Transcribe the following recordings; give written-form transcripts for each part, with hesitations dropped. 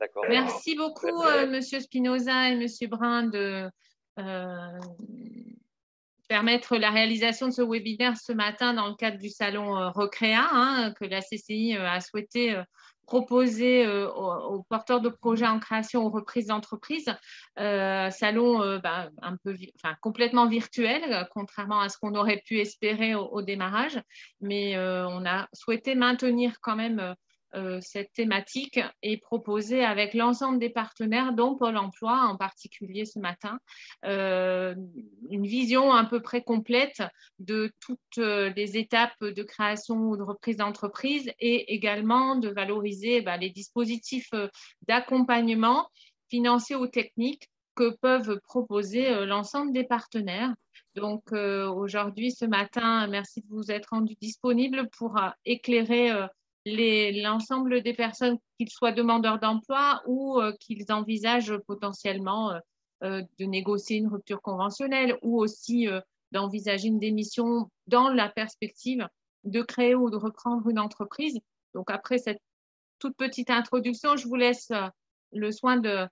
D'accord. Merci beaucoup, Monsieur Spinoza et Monsieur Brun, de permettre la réalisation de ce webinaire ce matin dans le cadre du salon Recréa, que la CCI a souhaité proposer aux porteurs de projets en création ou reprise d'entreprise. Salon un peu, complètement virtuel, contrairement à ce qu'on aurait pu espérer au démarrage, mais on a souhaité maintenir quand même cette thématique et proposer avec l'ensemble des partenaires, dont Pôle emploi en particulier ce matin, une vision à peu près complète de toutes les étapes de création ou de reprise d'entreprise, et également de valoriser les dispositifs d'accompagnement financier ou technique que peuvent proposer l'ensemble des partenaires. Donc aujourd'hui, ce matin, merci de vous être rendu disponible pour éclairer l'ensemble des personnes, qu'ils soient demandeurs d'emploi ou qu'ils envisagent potentiellement de négocier une rupture conventionnelle, ou aussi d'envisager une démission dans la perspective de créer ou de reprendre une entreprise. Donc après cette toute petite introduction, je vous laisse le soin de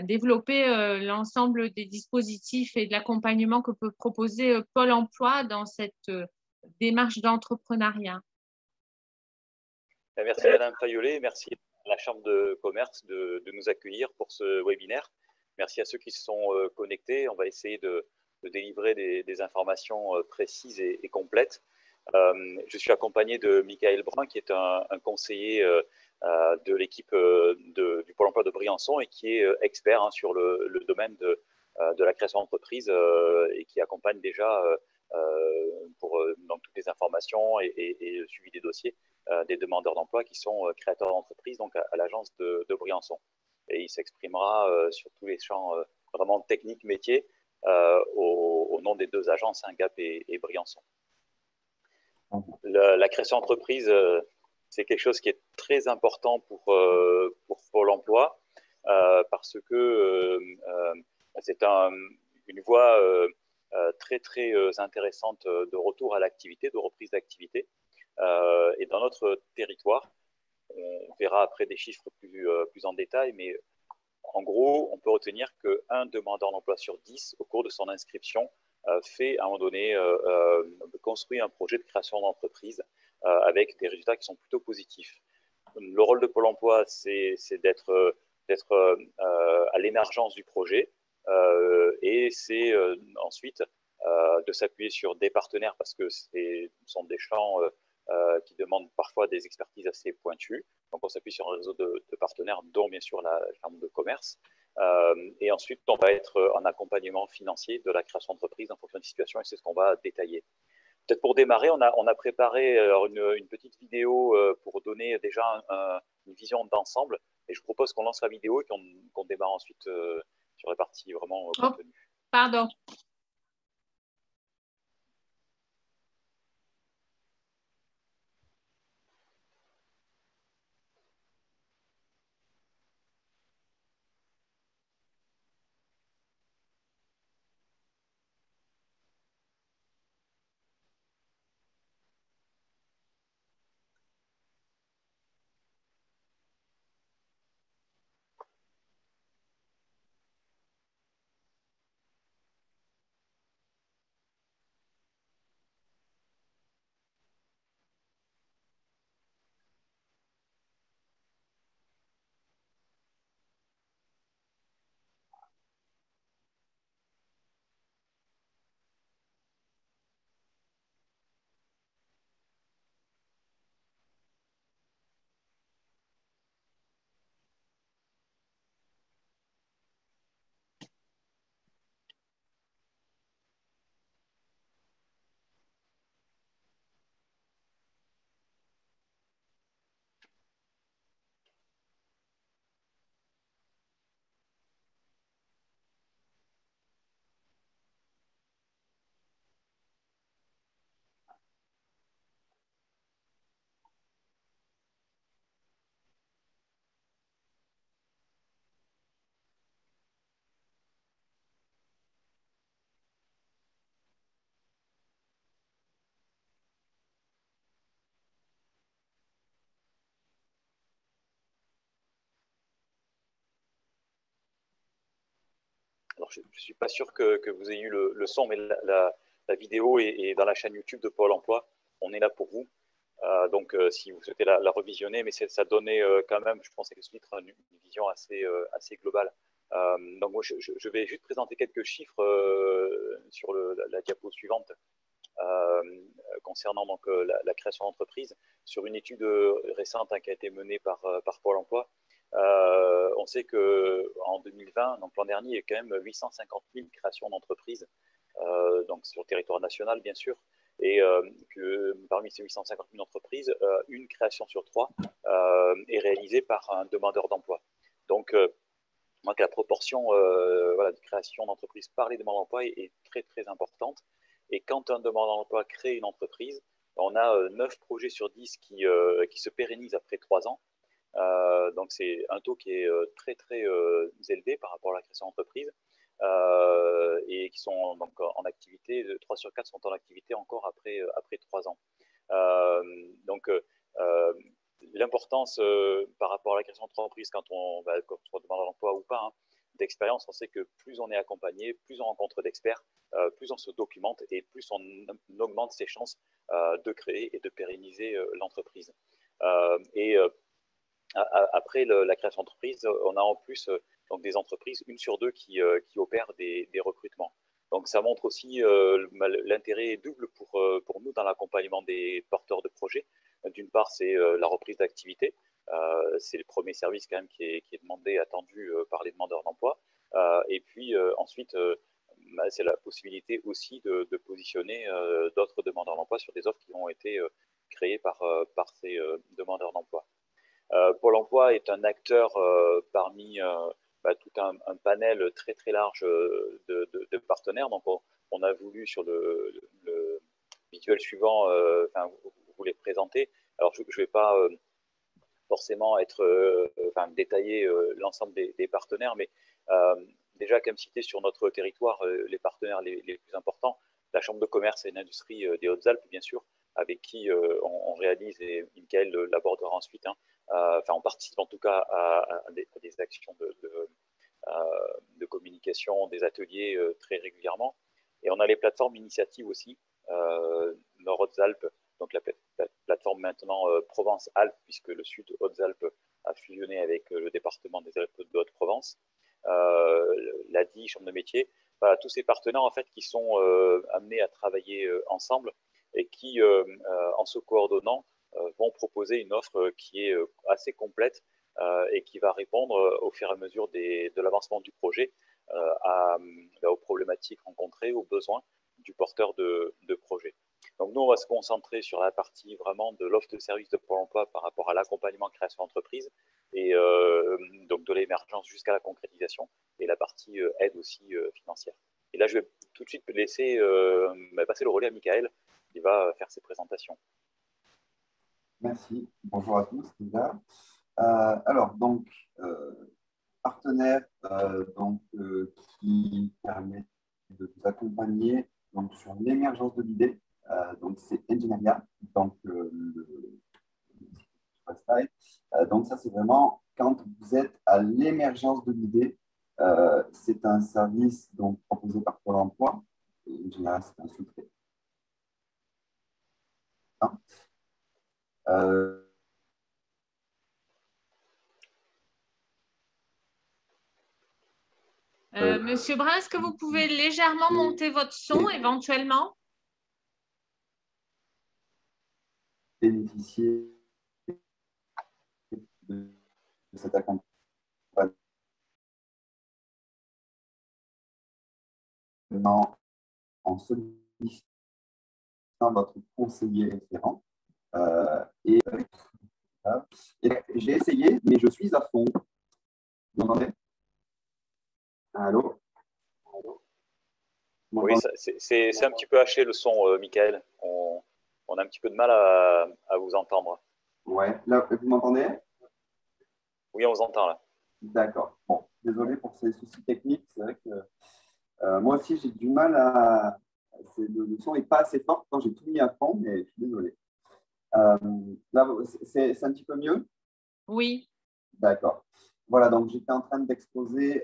développer l'ensemble des dispositifs et de l'accompagnement que peut proposer Pôle emploi dans cette démarche d'entrepreneuriat. Merci Madame Fayolet, merci à la Chambre de commerce de nous accueillir pour ce webinaire. Merci à ceux qui se sont connectés. On va essayer de délivrer des informations précises et complètes. Je suis accompagné de Michael Brun, qui est un conseiller de l'équipe du Pôle emploi de Briançon et qui est expert sur le domaine de la création d'entreprise et qui accompagne déjà dans toutes les informations et le suivi des dossiers des demandeurs d'emploi qui sont créateurs d'entreprise, donc à l'agence de Briançon. Et il s'exprimera sur tous les champs vraiment techniques, métiers, au nom des deux agences, Gap et Briançon. La création d'entreprise, c'est quelque chose qui est très important pour Pôle emploi, parce que c'est une voie très, très intéressante de retour à l'activité, de reprise d'activité. Et dans notre territoire, on verra après des chiffres plus en détail, mais en gros, on peut retenir qu'un demandeur d'emploi sur 10, au cours de son inscription, fait à un moment donné, construit un projet de création d'entreprise avec des résultats qui sont plutôt positifs. Le rôle de Pôle emploi, c'est d'être à l'émergence du projet, et c'est ensuite de s'appuyer sur des partenaires, parce que ce sont des champs qui demandent parfois des expertises assez pointues. Donc, on s'appuie sur un réseau de partenaires, dont bien sûr la Chambre de commerce. Et ensuite, on va être en accompagnement financier de la création d'entreprise en fonction des situations, et c'est ce qu'on va détailler. Peut-être pour démarrer, on a préparé une petite vidéo pour donner déjà une vision d'ensemble. Et je propose qu'on lance la vidéo et qu'on démarre ensuite sur la partie vraiment contenu. Pardon. je ne suis pas sûr que vous ayez eu le son, mais la vidéo est dans la chaîne YouTube de Pôle emploi. On est là pour vous. Donc, si vous souhaitez la revisionner, mais ça donnait quand même, je pense, avec ce titre, une vision assez globale. Donc, moi, je vais juste présenter quelques chiffres sur la diapo suivante concernant donc, la création d'entreprise. Sur une étude récente qui a été menée par Pôle emploi, on sait qu'en 2020, donc l'an dernier, il y a quand même 850 000 créations d'entreprises, donc sur le territoire national, bien sûr, et que parmi ces 850 000 entreprises, une création sur trois est réalisée par un demandeur d'emploi. Donc, donc la proportion voilà, de création d'entreprises par les demandeurs d'emploi est très, très importante. Et quand un demandeur d'emploi crée une entreprise, on a 9 projets sur 10 qui se pérennisent après 3 ans. Donc, c'est un taux qui est très, très élevé par rapport à la création d'entreprise. Et qui sont donc en activité, 3 sur 4 sont en activité encore après 3 ans. Donc, l'importance par rapport à la création d'entreprise quand on soit demandeur d'emploi ou pas, hein, d'expérience, on sait que plus on est accompagné, plus on rencontre d'experts, plus on se documente et plus on augmente ses chances de créer et de pérenniser l'entreprise. Et après la création d'entreprise, on a en plus donc des entreprises, une sur deux, qui opèrent des recrutements. Donc, ça montre aussi l'intérêt double pour nous dans l'accompagnement des porteurs de projets. D'une part, c'est la reprise d'activité. C'est le premier service quand même qui est demandé, attendu par les demandeurs d'emploi. Et puis ensuite, c'est la possibilité aussi de positionner d'autres demandeurs d'emploi sur des offres qui ont été créées par ces demandeurs d'emploi. Pôle emploi est un acteur parmi tout un panel très très large de partenaires. Donc, on a voulu sur le visuel suivant vous les présenter. Alors, je ne vais pas forcément détailler l'ensemble des partenaires, mais déjà, comme cité sur notre territoire, les partenaires les plus importants, la Chambre de commerce et d'industrie des Hautes-Alpes, bien sûr, avec qui on réalise, et Michael l'abordera ensuite, hein, on participe en tout cas à des actions de communication, des ateliers très régulièrement. Et on a les plateformes initiatives aussi, Nord-Hautes-Alpes, donc la plateforme maintenant Provence-Alpes, puisque le Sud Hautes-Alpes a fusionné avec le département des Alpes de Haute-Provence, l'ADI, Chambre de métier, voilà, tous ces partenaires en fait qui sont amenés à travailler ensemble et qui, en se coordonnant, vont proposer une offre qui est assez complète et qui va répondre au fur et à mesure de l'avancement du projet aux problématiques rencontrées, aux besoins du porteur de projet. Donc nous, on va se concentrer sur la partie vraiment de l'offre de service de Pôle emploi par rapport à l'accompagnement de création d'entreprise et donc de l'émergence jusqu'à la concrétisation et la partie aide aussi financière. Et là, je vais tout de suite laisser passer le relais à Michael qui va faire ses présentations. Merci. Bonjour à tous, déjà. Alors, donc, partenaire qui permet de vous accompagner donc, sur l'émergence de l'idée. Donc, c'est Engineeria. Donc, donc, ça, c'est vraiment quand vous êtes à l'émergence de l'idée. C'est un service donc, proposé par Pôle emploi. Et Engineeria, c'est un sous-trait. Monsieur Brun, est-ce que vous pouvez légèrement monter votre son éventuellement? Bénéficier de cet accompagnement en sollicitant votre conseiller référent. Et j'ai essayé, mais je suis à fond. Vous m'entendez? Allô? Oui, c'est un petit peu haché le son, Michael. On a un petit peu de mal à vous entendre. Ouais, là, vous m'entendez? Oui, on vous entend là. D'accord. Bon, désolé pour ces soucis techniques. C'est vrai que moi aussi, j'ai du mal à. Le son n'est pas assez fort quand j'ai tout mis à fond, mais je suis désolé. Là, c'est un petit peu mieux? Oui. D'accord. Voilà, donc j'étais en train d'exposer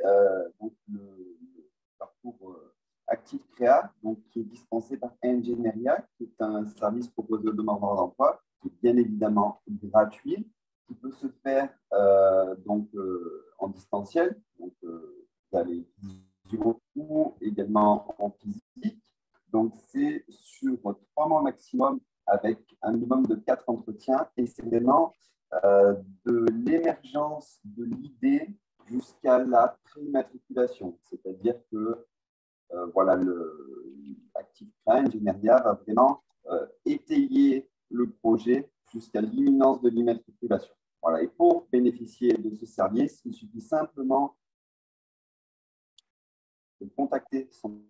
pour Active Créa, donc, qui est dispensé par Engineeria, qui est un service proposé aux demandeurs d'emploi, qui est bien évidemment gratuit, qui peut se faire en distanciel, donc via les visio ou également en physique. Donc, c'est sur 3 mois maximum avec un minimum de 4 entretiens et c'est vraiment de l'émergence de l'idée jusqu'à la prématriculation. C'est-à-dire que Active Créa Engineeria va vraiment étayer le projet jusqu'à l'imminence de l'immatriculation. Voilà. Et pour bénéficier de ce service, il suffit simplement de contacter son...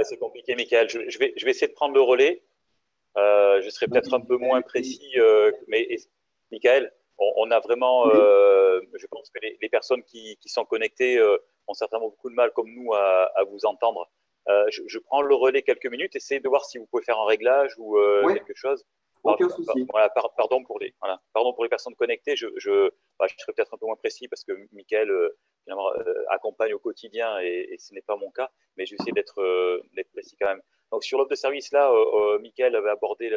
C'est compliqué, Michael. Je vais essayer de prendre le relais. Je serai peut-être un peu moins précis, mais Michael, on a vraiment, je pense que les personnes qui sont connectées ont certainement beaucoup de mal, comme nous, à vous entendre. Je prends le relais quelques minutes, essayez de voir si vous pouvez faire un réglage ou quelque chose. Aucun souci. Voilà, pardon pour les personnes connectées. Je serai peut-être un peu moins précis parce que Michael finalement, accompagne au quotidien et ce n'est pas mon cas, mais j'essaie d'être précis quand même. Donc sur l'offre de service là, Michael avait abordé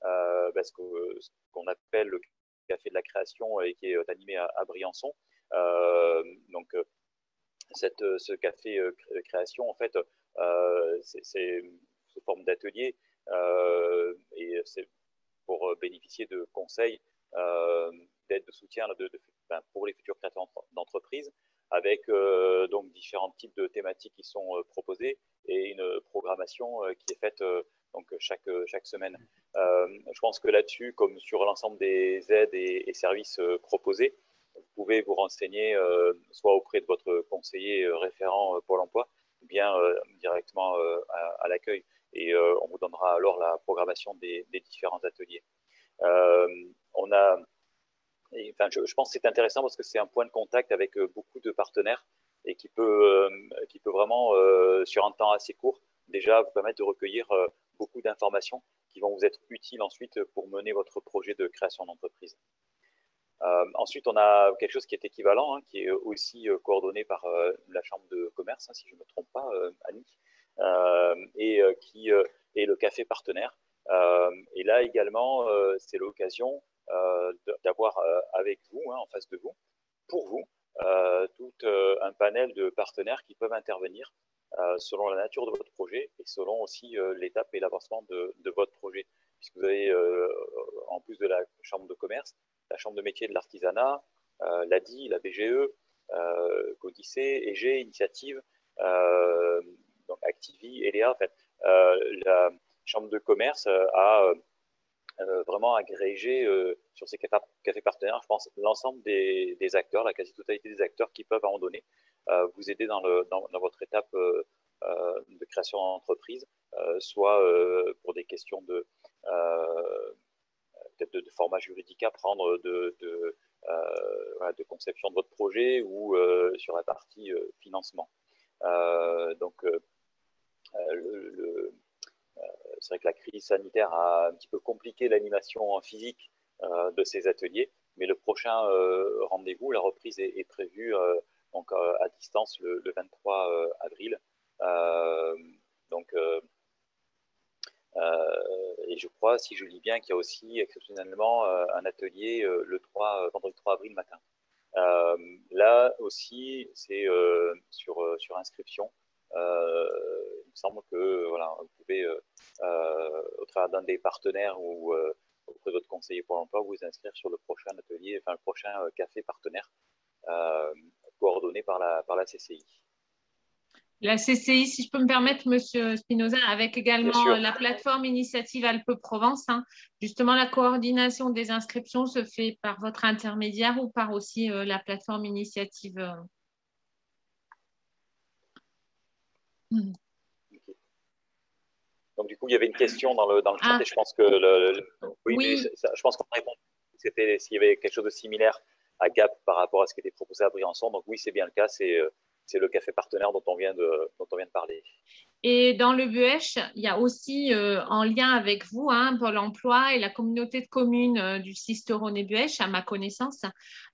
ce qu'on appelle le café de la création et qui est animé à Briançon. Ce café de création, en fait, c'est sous forme d'atelier et c'est pour bénéficier de conseils, d'aide, de soutien pour les futurs créateurs d'entreprises, avec donc différents types de thématiques qui sont proposées et une programmation qui est faite donc chaque semaine. Je pense que là-dessus, comme sur l'ensemble des aides et services proposés, vous pouvez vous renseigner soit auprès de votre conseiller référent Pôle emploi ou bien directement à l'accueil et on vous donnera alors la programmation des différents ateliers. Je pense que c'est intéressant parce que c'est un point de contact avec beaucoup de partenaires et qui peut vraiment, sur un temps assez court, déjà vous permettre de recueillir beaucoup d'informations qui vont vous être utiles ensuite pour mener votre projet de création d'entreprise. Ensuite, on a quelque chose qui est équivalent, qui est aussi coordonné par la Chambre de commerce, si je ne me trompe pas, Annie, et qui est le café partenaire. Et là également, c'est l'occasion d'avoir avec vous, en face de vous, pour vous, tout un panel de partenaires qui peuvent intervenir selon la nature de votre projet et selon aussi l'étape et l'avancement de votre projet. Puisque vous avez, en plus de la Chambre de commerce, la Chambre de métier de l'artisanat, l'ADI, la BGE, Codicée, EG, Initiative, donc Activi, ELEA. En fait, la Chambre de commerce a vraiment agrégé sur ces cafés partenaires, je pense, l'ensemble des acteurs, la quasi-totalité des acteurs qui peuvent à un moment donné vous aider dans votre étape de création d'entreprise, soit pour des questions peut-être de format juridique à prendre, de conception de votre projet ou sur la partie financement. C'est vrai que la crise sanitaire a un petit peu compliqué l'animation physique de ces ateliers, mais le prochain rendez-vous, la reprise est prévue donc à distance le 23 avril. Et je crois, si je lis bien, qu'il y a aussi exceptionnellement un atelier le vendredi 3 avril matin. Là aussi, c'est sur inscription. Il me semble que vous pouvez, au travers d'un des partenaires ou auprès de votre conseiller pour l'emploi, vous inscrire sur le prochain atelier, le prochain café partenaire coordonné par la CCI. La CCI, si je peux me permettre, Monsieur Spinoza, avec également la plateforme Initiative Alpes-Provence. Justement, la coordination des inscriptions se fait par votre intermédiaire ou par aussi la plateforme Initiative Okay. Donc, du coup, il y avait une question dans le chat et je pense que oui. Je pense qu'on répond. C'était s'il y avait quelque chose de similaire à Gap par rapport à ce qui était proposé à Briançon. Donc oui, c'est bien le cas. C'est le café partenaire dont on vient de parler. Et dans le Buëch, il y a aussi en lien avec vous, Pôle emploi et la communauté de communes du Sisteron et Buëch, à ma connaissance,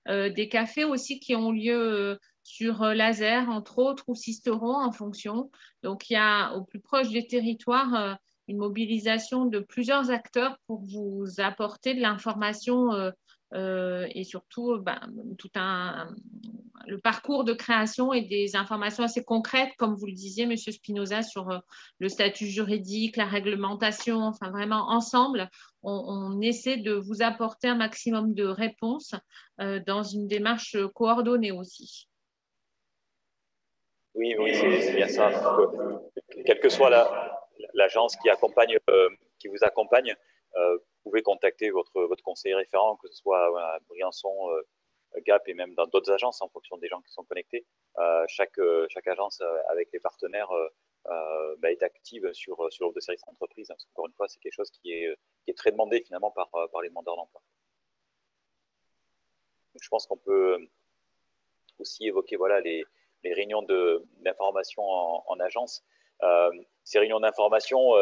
des cafés aussi qui ont lieu sur laser, entre autres, ou Cisteron en fonction. Donc, il y a au plus proche des territoires une mobilisation de plusieurs acteurs pour vous apporter de l'information et surtout le parcours de création et des informations assez concrètes, comme vous le disiez, Monsieur Spinoza, sur le statut juridique, la réglementation, enfin vraiment ensemble, on essaie de vous apporter un maximum de réponses dans une démarche coordonnée aussi. Oui, c'est bien ça. Quelle que soit l'agence qui vous accompagne, vous pouvez contacter votre conseiller référent, que ce soit Briançon, Gap et même dans d'autres agences en fonction des gens qui sont connectés. Chaque agence avec les partenaires est active sur l'offre de services entreprises. Parce qu'encore une fois, c'est quelque chose qui est très demandé finalement par les demandeurs d'emploi. Je pense qu'on peut aussi évoquer les réunions d'information en agence. Ces réunions d'information,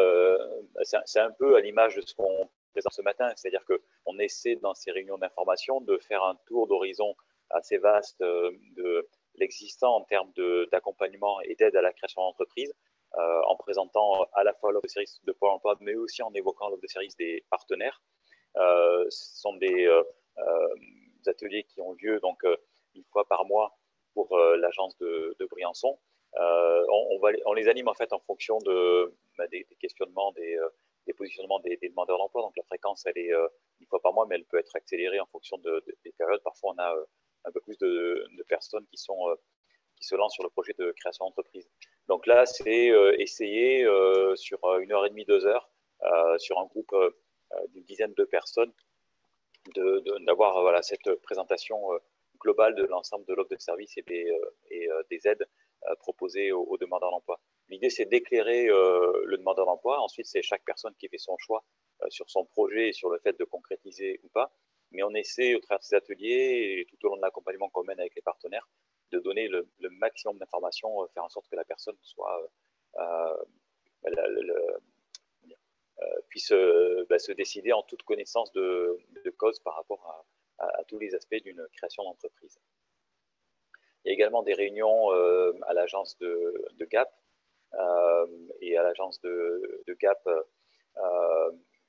c'est un peu à l'image de ce qu'on présente ce matin, c'est-à-dire qu'on essaie dans ces réunions d'information de faire un tour d'horizon assez vaste de l'existant en termes d'accompagnement et d'aide à la création d'entreprise, en présentant à la fois l'offre de services de Pôle emploi, mais aussi en évoquant l'offre de services des partenaires. Ce sont des ateliers qui ont lieu donc une fois par mois pour l'agence de Briançon. On les anime en fait en fonction des questionnements, des positionnements des demandeurs d'emploi. Donc la fréquence, elle est une fois par mois, mais elle peut être accélérée en fonction des périodes. Parfois, on a un peu plus de personnes qui se lancent sur le projet de création d'entreprise. Donc là, c'est essayer sur 1h30, 2 heures, sur un groupe d'une dizaine de personnes, d'avoir cette présentation globale de l'ensemble de l'offre de services et des aides proposées aux demandeurs d'emploi. L'idée, c'est d'éclairer le demandeur d'emploi. Ensuite, c'est chaque personne qui fait son choix sur son projet et sur le fait de concrétiser ou pas. Mais on essaie, au travers de ces ateliers et tout au long de l'accompagnement qu'on mène avec les partenaires, de donner le maximum d'informations, faire en sorte que la personne puisse se décider en toute connaissance de cause par rapport à tous les aspects d'une création d'entreprise. Il y a également des réunions à l'agence de Gap et à l'agence de Gap.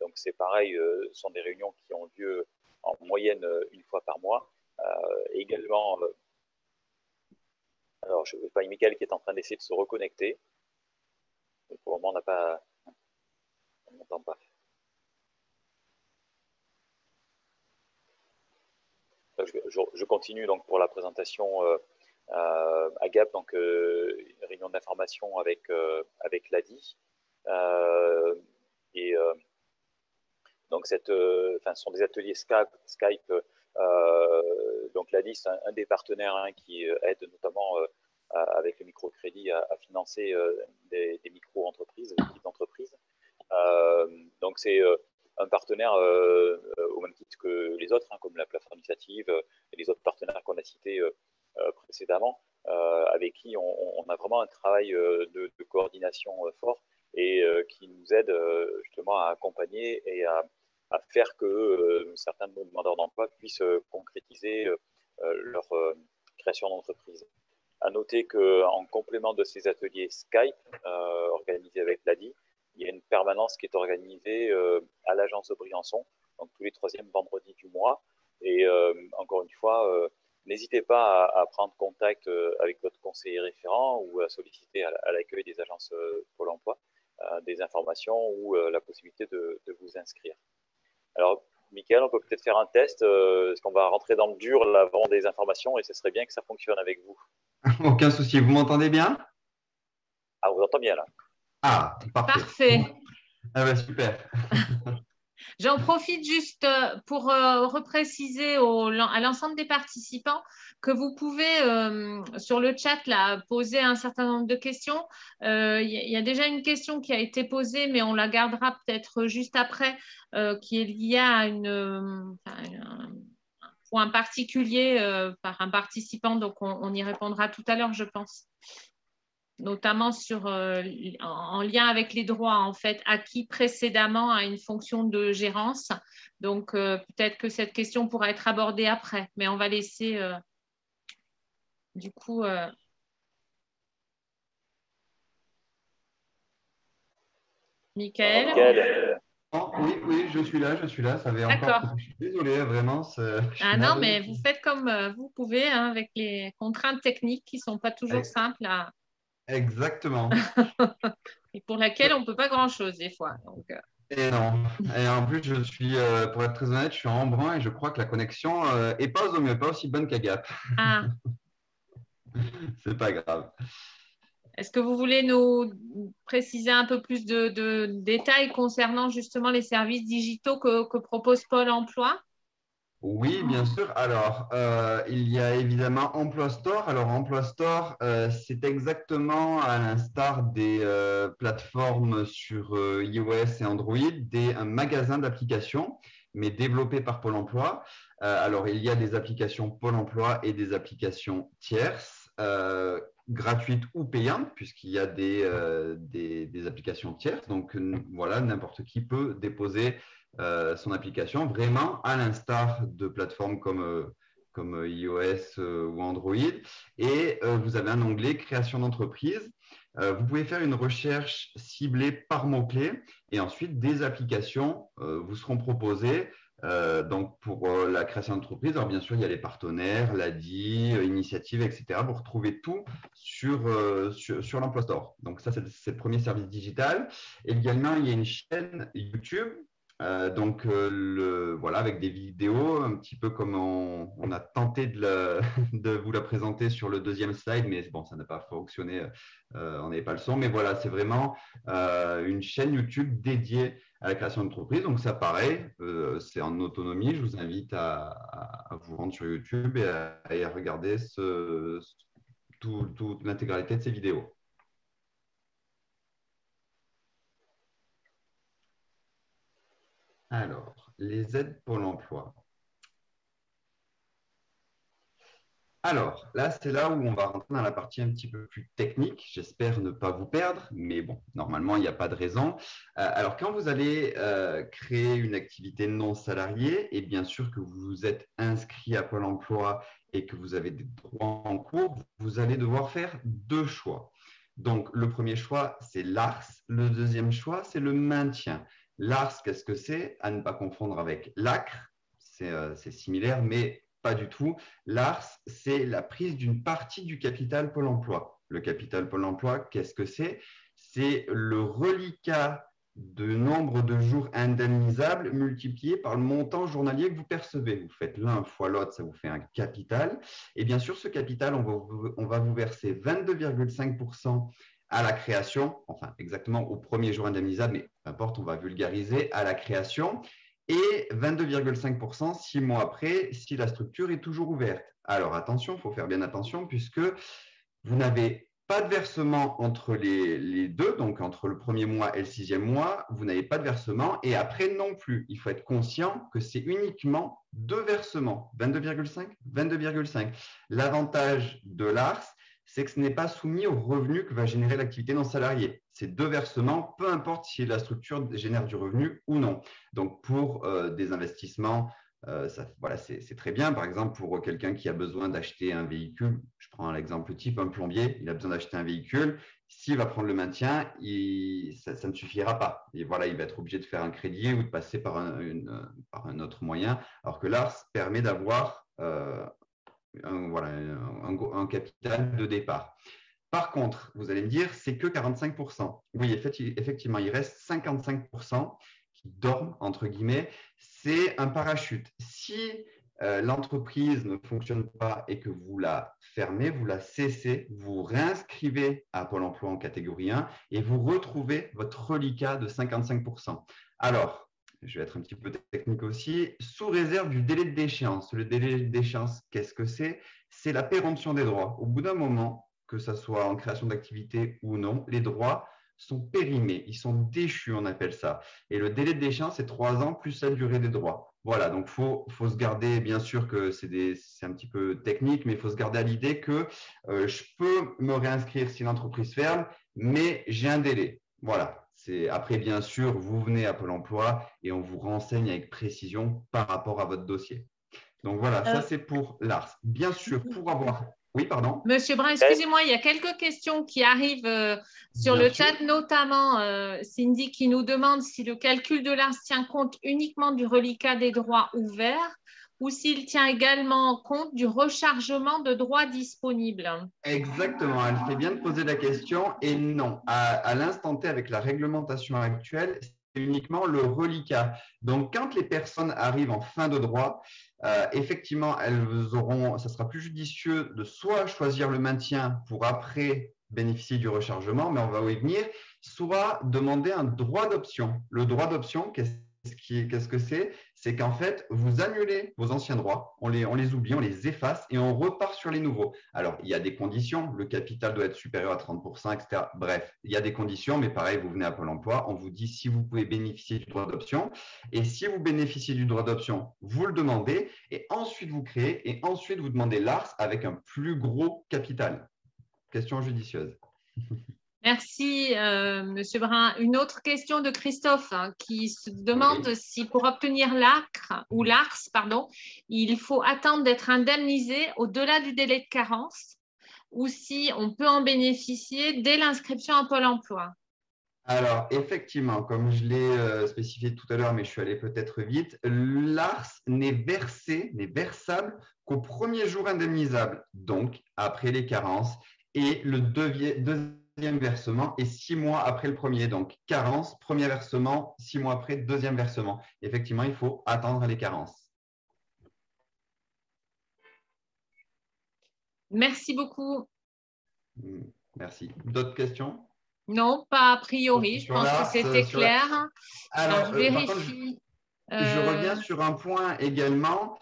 Donc c'est pareil, ce sont des réunions qui ont lieu en moyenne une fois par mois. Également, alors je vois Michael qui est en train d'essayer de se reconnecter. Pour le moment, on n'entend pas. Je continue donc pour la présentation à Gap, donc une réunion d'information avec l'ADI. Donc ce sont des ateliers Skype. Donc l'ADI, c'est un des partenaires qui aide notamment avec le microcrédit à financer des micro-entreprises, des petites entreprises. Donc c'est un partenaire au même titre que les autres, comme la plateforme initiative et les autres partenaires qu'on a cités précédemment, avec qui on a vraiment un travail de coordination fort et qui nous aide justement à accompagner et à faire que certains de nos demandeurs d'emploi puissent concrétiser leur création d'entreprise. À noter qu'en complément de ces ateliers Skype organisés avec l'ADI, il y a une permanence qui est organisée à l'agence de Briançon, donc tous les 3e vendredis du mois. Et encore une fois, n'hésitez pas à prendre contact avec votre conseiller référent ou à solliciter à l'accueil des agences Pôle emploi des informations ou la possibilité de vous inscrire. Alors, Michael, on peut peut-être faire un test, parce qu'on va rentrer dans le dur là, avant des informations et ce serait bien que ça fonctionne avec vous. Aucun souci, vous m'entendez bien? Ah, vous entendez bien là? Ah, parfait. Ah bah, super. J'en profite juste pour repréciser à l'ensemble des participants que vous pouvez, sur le chat, là, poser un certain nombre de questions. Il y a déjà une question qui a été posée, mais on la gardera peut-être juste après, qui est liée à un point particulier par un participant. Donc, on y répondra tout à l'heure, je pense. Notamment en lien avec les droits en fait acquis précédemment à une fonction de gérance. Donc peut-être que cette question pourra être abordée après, mais on va laisser Du coup, Michael. Michael, Oh, oui, oui, je suis là, je suis là. Ça avait encore D'accord. coupé. Je suis désolé, vraiment, je Ah suis non, navré. mais vous faites comme vous pouvez hein, avec les contraintes techniques qui ne sont pas toujours Eh, simples Exactement. et pour lesquelles on ne peut pas grand-chose des fois. Donc, Et non. Et en plus, je suis, pour être très honnête, je suis en Embrun et je crois que la connexion est pas au mieux, pas aussi bonne qu'à Gap. ah, C'est pas grave. est-ce que vous voulez nous préciser un peu plus de détails concernant justement les services digitaux que propose Pôle emploi? Oui, bien sûr. Alors, il y a évidemment Emploi Store. Alors, Emploi Store, c'est exactement à l'instar des plateformes sur iOS et Android, un magasin d'applications, mais développé par Pôle emploi. Alors, il y a des applications Pôle emploi et des applications tierces, gratuites ou payantes, puisqu'il y a des applications tierces. Donc, voilà, n'importe qui peut déposer son application, vraiment à l'instar de plateformes comme iOS ou Android. Et vous avez un onglet création d'entreprise. Vous pouvez faire une recherche ciblée par mots-clés et ensuite des applications vous seront proposées. Donc pour la création d'entreprise, alors bien sûr, il y a les partenaires, l'ADI, initiative, etc. Vous retrouvez tout sur l'Emploi Store. Donc ça, c'est le premier service digital. Et également, il y a une chaîne YouTube voilà, avec des vidéos, un petit peu comme on a tenté de vous la présenter sur le deuxième slide, mais bon, ça n'a pas fonctionné, on n'avait pas le son. Mais voilà, c'est vraiment une chaîne YouTube dédiée à la création d'entreprise. Donc, ça, pareil, c'est en autonomie. Je vous invite à vous rendre sur YouTube et à regarder toute l'intégralité de ces vidéos. Alors, les aides pour l'emploi. Alors, là, c'est là où on va rentrer dans la partie un petit peu plus technique. J'espère ne pas vous perdre, mais bon, normalement, il n'y a pas de raison. Alors, quand vous allez créer une activité non salariée, et bien sûr que vous êtes inscrit à Pôle emploi et que vous avez des droits en cours, vous allez devoir faire deux choix. Donc, le premier choix, c'est l'ARS. Le deuxième choix, c'est le maintien. L'ARS, qu'est-ce que c'est? À ne pas confondre avec l'ACRE. C'est similaire, mais pas du tout. L'ARS, c'est la prise d'une partie du capital Pôle emploi. Le capital Pôle emploi, qu'est-ce que c'est? C'est le reliquat de nombre de jours indemnisables multiplié par le montant journalier que vous percevez. Vous faites l'un fois l'autre, ça vous fait un capital. Et bien sûr, ce capital, on va vous verser 22,5% à la création, enfin exactement au premier jour indemnisable, mais peu importe, on va vulgariser, à la création et 22,5% 6 mois après si la structure est toujours ouverte. Alors attention, il faut faire bien attention puisque vous n'avez pas de versement entre les deux, donc entre le premier mois et le sixième mois, vous n'avez pas de versement et après non plus. Il faut être conscient que c'est uniquement deux versements, 22,5, 22,5. L'avantage de l'ARS, c'est que ce n'est pas soumis aux revenus que va générer l'activité non salariée. C'est deux versements, peu importe si la structure génère du revenu ou non. Donc, pour des investissements, voilà, c'est très bien. Par exemple, pour quelqu'un qui a besoin d'acheter un véhicule, je prends l'exemple type, un plombier, il a besoin d'acheter un véhicule. S'il va prendre le maintien, ça ne suffira pas. Et voilà, il va être obligé de faire un crédit ou de passer par un autre moyen. Alors que l'ARS permet d'avoir un capital de départ. Par contre, vous allez me dire, c'est que 45%. Oui, effectivement, il reste 55% qui dorment, entre guillemets. C'est un parachute. Si l'entreprise ne fonctionne pas et que vous la fermez, vous la cessez, vous réinscrivez à Pôle emploi en catégorie 1 et vous retrouvez votre reliquat de 55%. Alors, je vais être un petit peu technique aussi, sous réserve du délai de déchéance. Le délai de déchéance, qu'est-ce que c'est? C'est la péremption des droits. Au bout d'un moment, que ce soit en création d'activité ou non, les droits sont périmés, ils sont déchus, on appelle ça. Et le délai de déchéance, c'est 3 ans plus la durée des droits. Voilà, donc faut se garder, bien sûr que c'est un petit peu technique, mais il faut se garder à l'idée que je peux me réinscrire si l'entreprise ferme, mais j'ai un délai. Voilà. Après, bien sûr, vous venez à Pôle emploi et on vous renseigne avec précision par rapport à votre dossier. Donc voilà, ça c'est pour l'ARS. Bien sûr, pour avoir… Oui, pardon. Monsieur Brun, excusez-moi, il y a quelques questions qui arrivent sur Bien le sûr. chat, notamment Cindy qui nous demande si le calcul de l'ARS tient compte uniquement du reliquat des droits ouverts ou s'il tient également compte du rechargement de droits disponibles. Exactement, elle fait bien de poser la question et non, à l'instant T avec la réglementation actuelle, c'est uniquement le reliquat. Donc, quand les personnes arrivent en fin de droit, effectivement, ça sera plus judicieux de soit choisir le maintien pour après bénéficier du rechargement, mais on va y venir, soit demander un droit d'option. Le droit d'option, qu'est-ce que c'est? C'est qu'en fait, vous annulez vos anciens droits, on les oublie, on les efface et on repart sur les nouveaux. Alors, il y a des conditions, le capital doit être supérieur à 30%, etc. Bref, il y a des conditions, mais pareil, vous venez à Pôle emploi, on vous dit si vous pouvez bénéficier du droit d'option. Et si vous bénéficiez du droit d'option, vous le demandez et ensuite vous créez et ensuite vous demandez l'ARS avec un plus gros capital. Question judicieuse. Merci, Monsieur Brun. Une autre question de Christophe qui se demande si pour obtenir l'ACRE ou l'ARS, il faut attendre d'être indemnisé au-delà du délai de carence ou si on peut en bénéficier dès l'inscription à Pôle emploi. Alors, effectivement, comme je l'ai spécifié tout à l'heure, mais je suis allé peut-être vite, l'ARS n'est versable qu'au premier jour indemnisable, donc après les carences, et le deuxième versement est 6 mois après le premier. Donc, carence, premier versement, 6 mois après, deuxième versement. Effectivement, il faut attendre les carences. Merci beaucoup. Merci. D'autres questions? Non, pas a priori. Je pense que c'était clair. Alors, je vérifie. Je reviens sur un point également.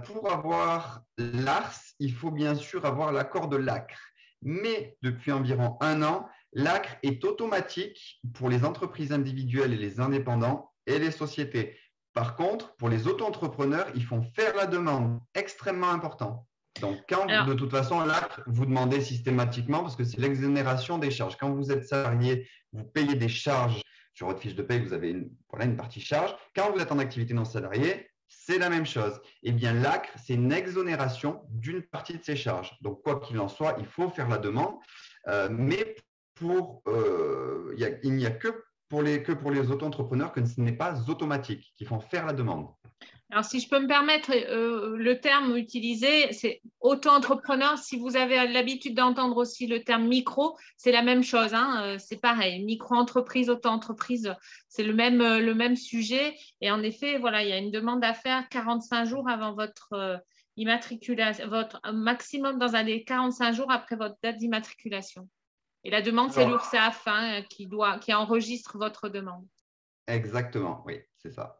Pour avoir l'ARS, il faut bien sûr avoir l'accord de l'ACRE. Mais depuis environ 1 an, l'ACRE est automatique pour les entreprises individuelles et les indépendants et les sociétés. Par contre, pour les auto-entrepreneurs, ils font faire la demande. Extrêmement important. Donc, de toute façon, l'ACRE, vous demandez systématiquement, parce que c'est l'exonération des charges. Quand vous êtes salarié, vous payez des charges. Sur votre fiche de paie, vous avez une partie charge. Quand vous êtes en activité non salariée, c'est la même chose. Eh bien, l'ACRE, c'est une exonération d'une partie de ces charges. Donc, quoi qu'il en soit, il faut faire la demande. Mais il n'y a que pour les auto-entrepreneurs que ce n'est pas automatique, qui font faire la demande. Alors, si je peux me permettre, le terme utilisé, c'est auto-entrepreneur. Si vous avez l'habitude d'entendre aussi le terme micro, c'est la même chose. C'est pareil. Micro-entreprise, auto-entreprise, c'est le même sujet. Et en effet, voilà, il y a une demande à faire 45 jours avant votre immatriculation, votre maximum dans un délai 45 jours après votre date d'immatriculation. Et la demande, c'est l'URSSAF qui enregistre votre demande. Exactement, oui, c'est ça.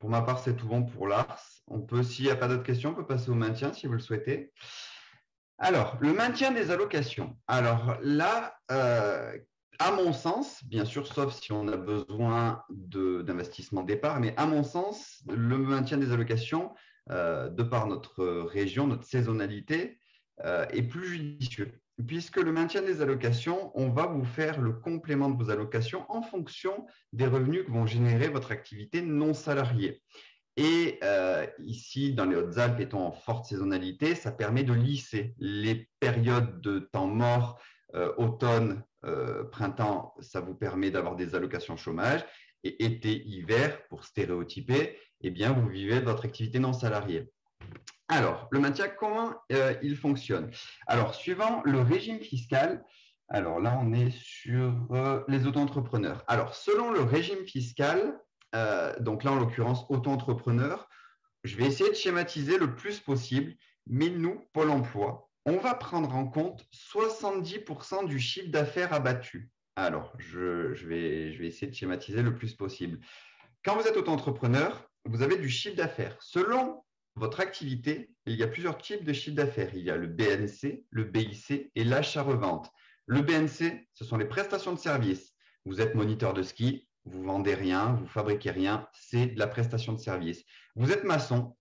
Pour ma part, c'est tout bon pour l'ARS. S'il n'y a pas d'autres questions, on peut passer au maintien si vous le souhaitez. Alors, le maintien des allocations. Alors là, à mon sens, bien sûr, sauf si on a besoin d'investissement départ, mais à mon sens, le maintien des allocations, de par notre région, notre saisonnalité, est plus judicieux. Puisque le maintien des allocations, on va vous faire le complément de vos allocations en fonction des revenus que vont générer votre activité non salariée. Et ici, dans les Hautes-Alpes, étant en forte saisonnalité, ça permet de lisser les périodes de temps mort, automne, printemps, ça vous permet d'avoir des allocations chômage. Et été, hiver, pour stéréotyper, eh bien, vous vivez de votre activité non salariée. Alors, le maintien, comment il fonctionne? Alors, suivant le régime fiscal, alors là, on est sur les auto-entrepreneurs. Alors, selon le régime fiscal, donc là, en l'occurrence, auto-entrepreneur, je vais essayer de schématiser le plus possible, mais nous, Pôle emploi, on va prendre en compte 70% du chiffre d'affaires abattu. Alors, je vais essayer de schématiser le plus possible. Quand vous êtes auto-entrepreneur, vous avez du chiffre d'affaires. Selon votre activité, il y a plusieurs types de chiffre d'affaires. Il y a le BNC, le BIC et l'achat-revente. Le BNC, ce sont les prestations de services. Vous êtes moniteur de ski, vous vendez rien, vous fabriquez rien, c'est de la prestation de service. Vous êtes maçon,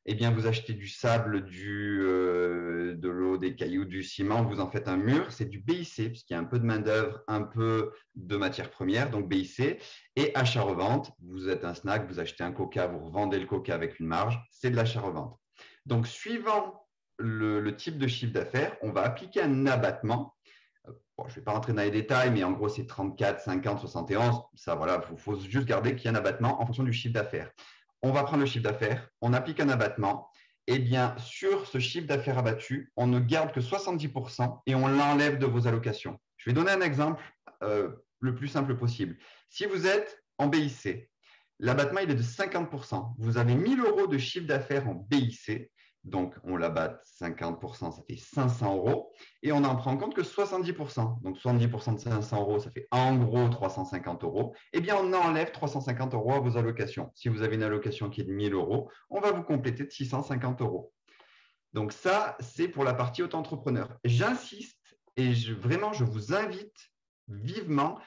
eh bien, vous achetez du sable, de l'eau, des cailloux, du ciment, vous en faites un mur. C'est du BIC, puisqu'il y a un peu de main-d'œuvre, un peu de matière première, donc BIC. Et achat-revente, vous êtes un snack, vous achetez un coca, vous revendez le coca avec une marge, c'est de l'achat-revente. Donc, suivant le type de chiffre d'affaires, on va appliquer un abattement. Bon, je ne vais pas rentrer dans les détails, mais en gros, c'est 34, 50, 71. Ça, voilà, faut juste garder qu'il y a un abattement en fonction du chiffre d'affaires. On va prendre le chiffre d'affaires, on applique un abattement. Eh bien, sur ce chiffre d'affaires abattu, on ne garde que 70% et on l'enlève de vos allocations. Je vais donner un exemple le plus simple possible. Si vous êtes en BIC, l'abattement il est de 50%. Vous avez 1 000 € de chiffre d'affaires en BIC. Donc, on l'abat 50%, ça fait 500 € et on n'en prend compte que 70%. Donc, 70% de 500 €, ça fait en gros 350 €. Eh bien, on enlève 350 € à vos allocations. Si vous avez une allocation qui est de 1 000 €, on va vous compléter de 650 €. Donc, ça, c'est pour la partie auto-entrepreneur. J'insiste et vraiment, je vous invite vivement,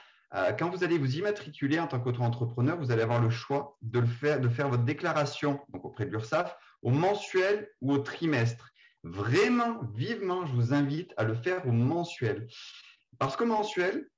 quand vous allez vous immatriculer en tant qu'auto-entrepreneur, vous allez avoir le choix de faire votre déclaration donc auprès de l'URSSAF au mensuel ou au trimestre. Vraiment, vivement, je vous invite à le faire au mensuel. Parce qu'au mensuel,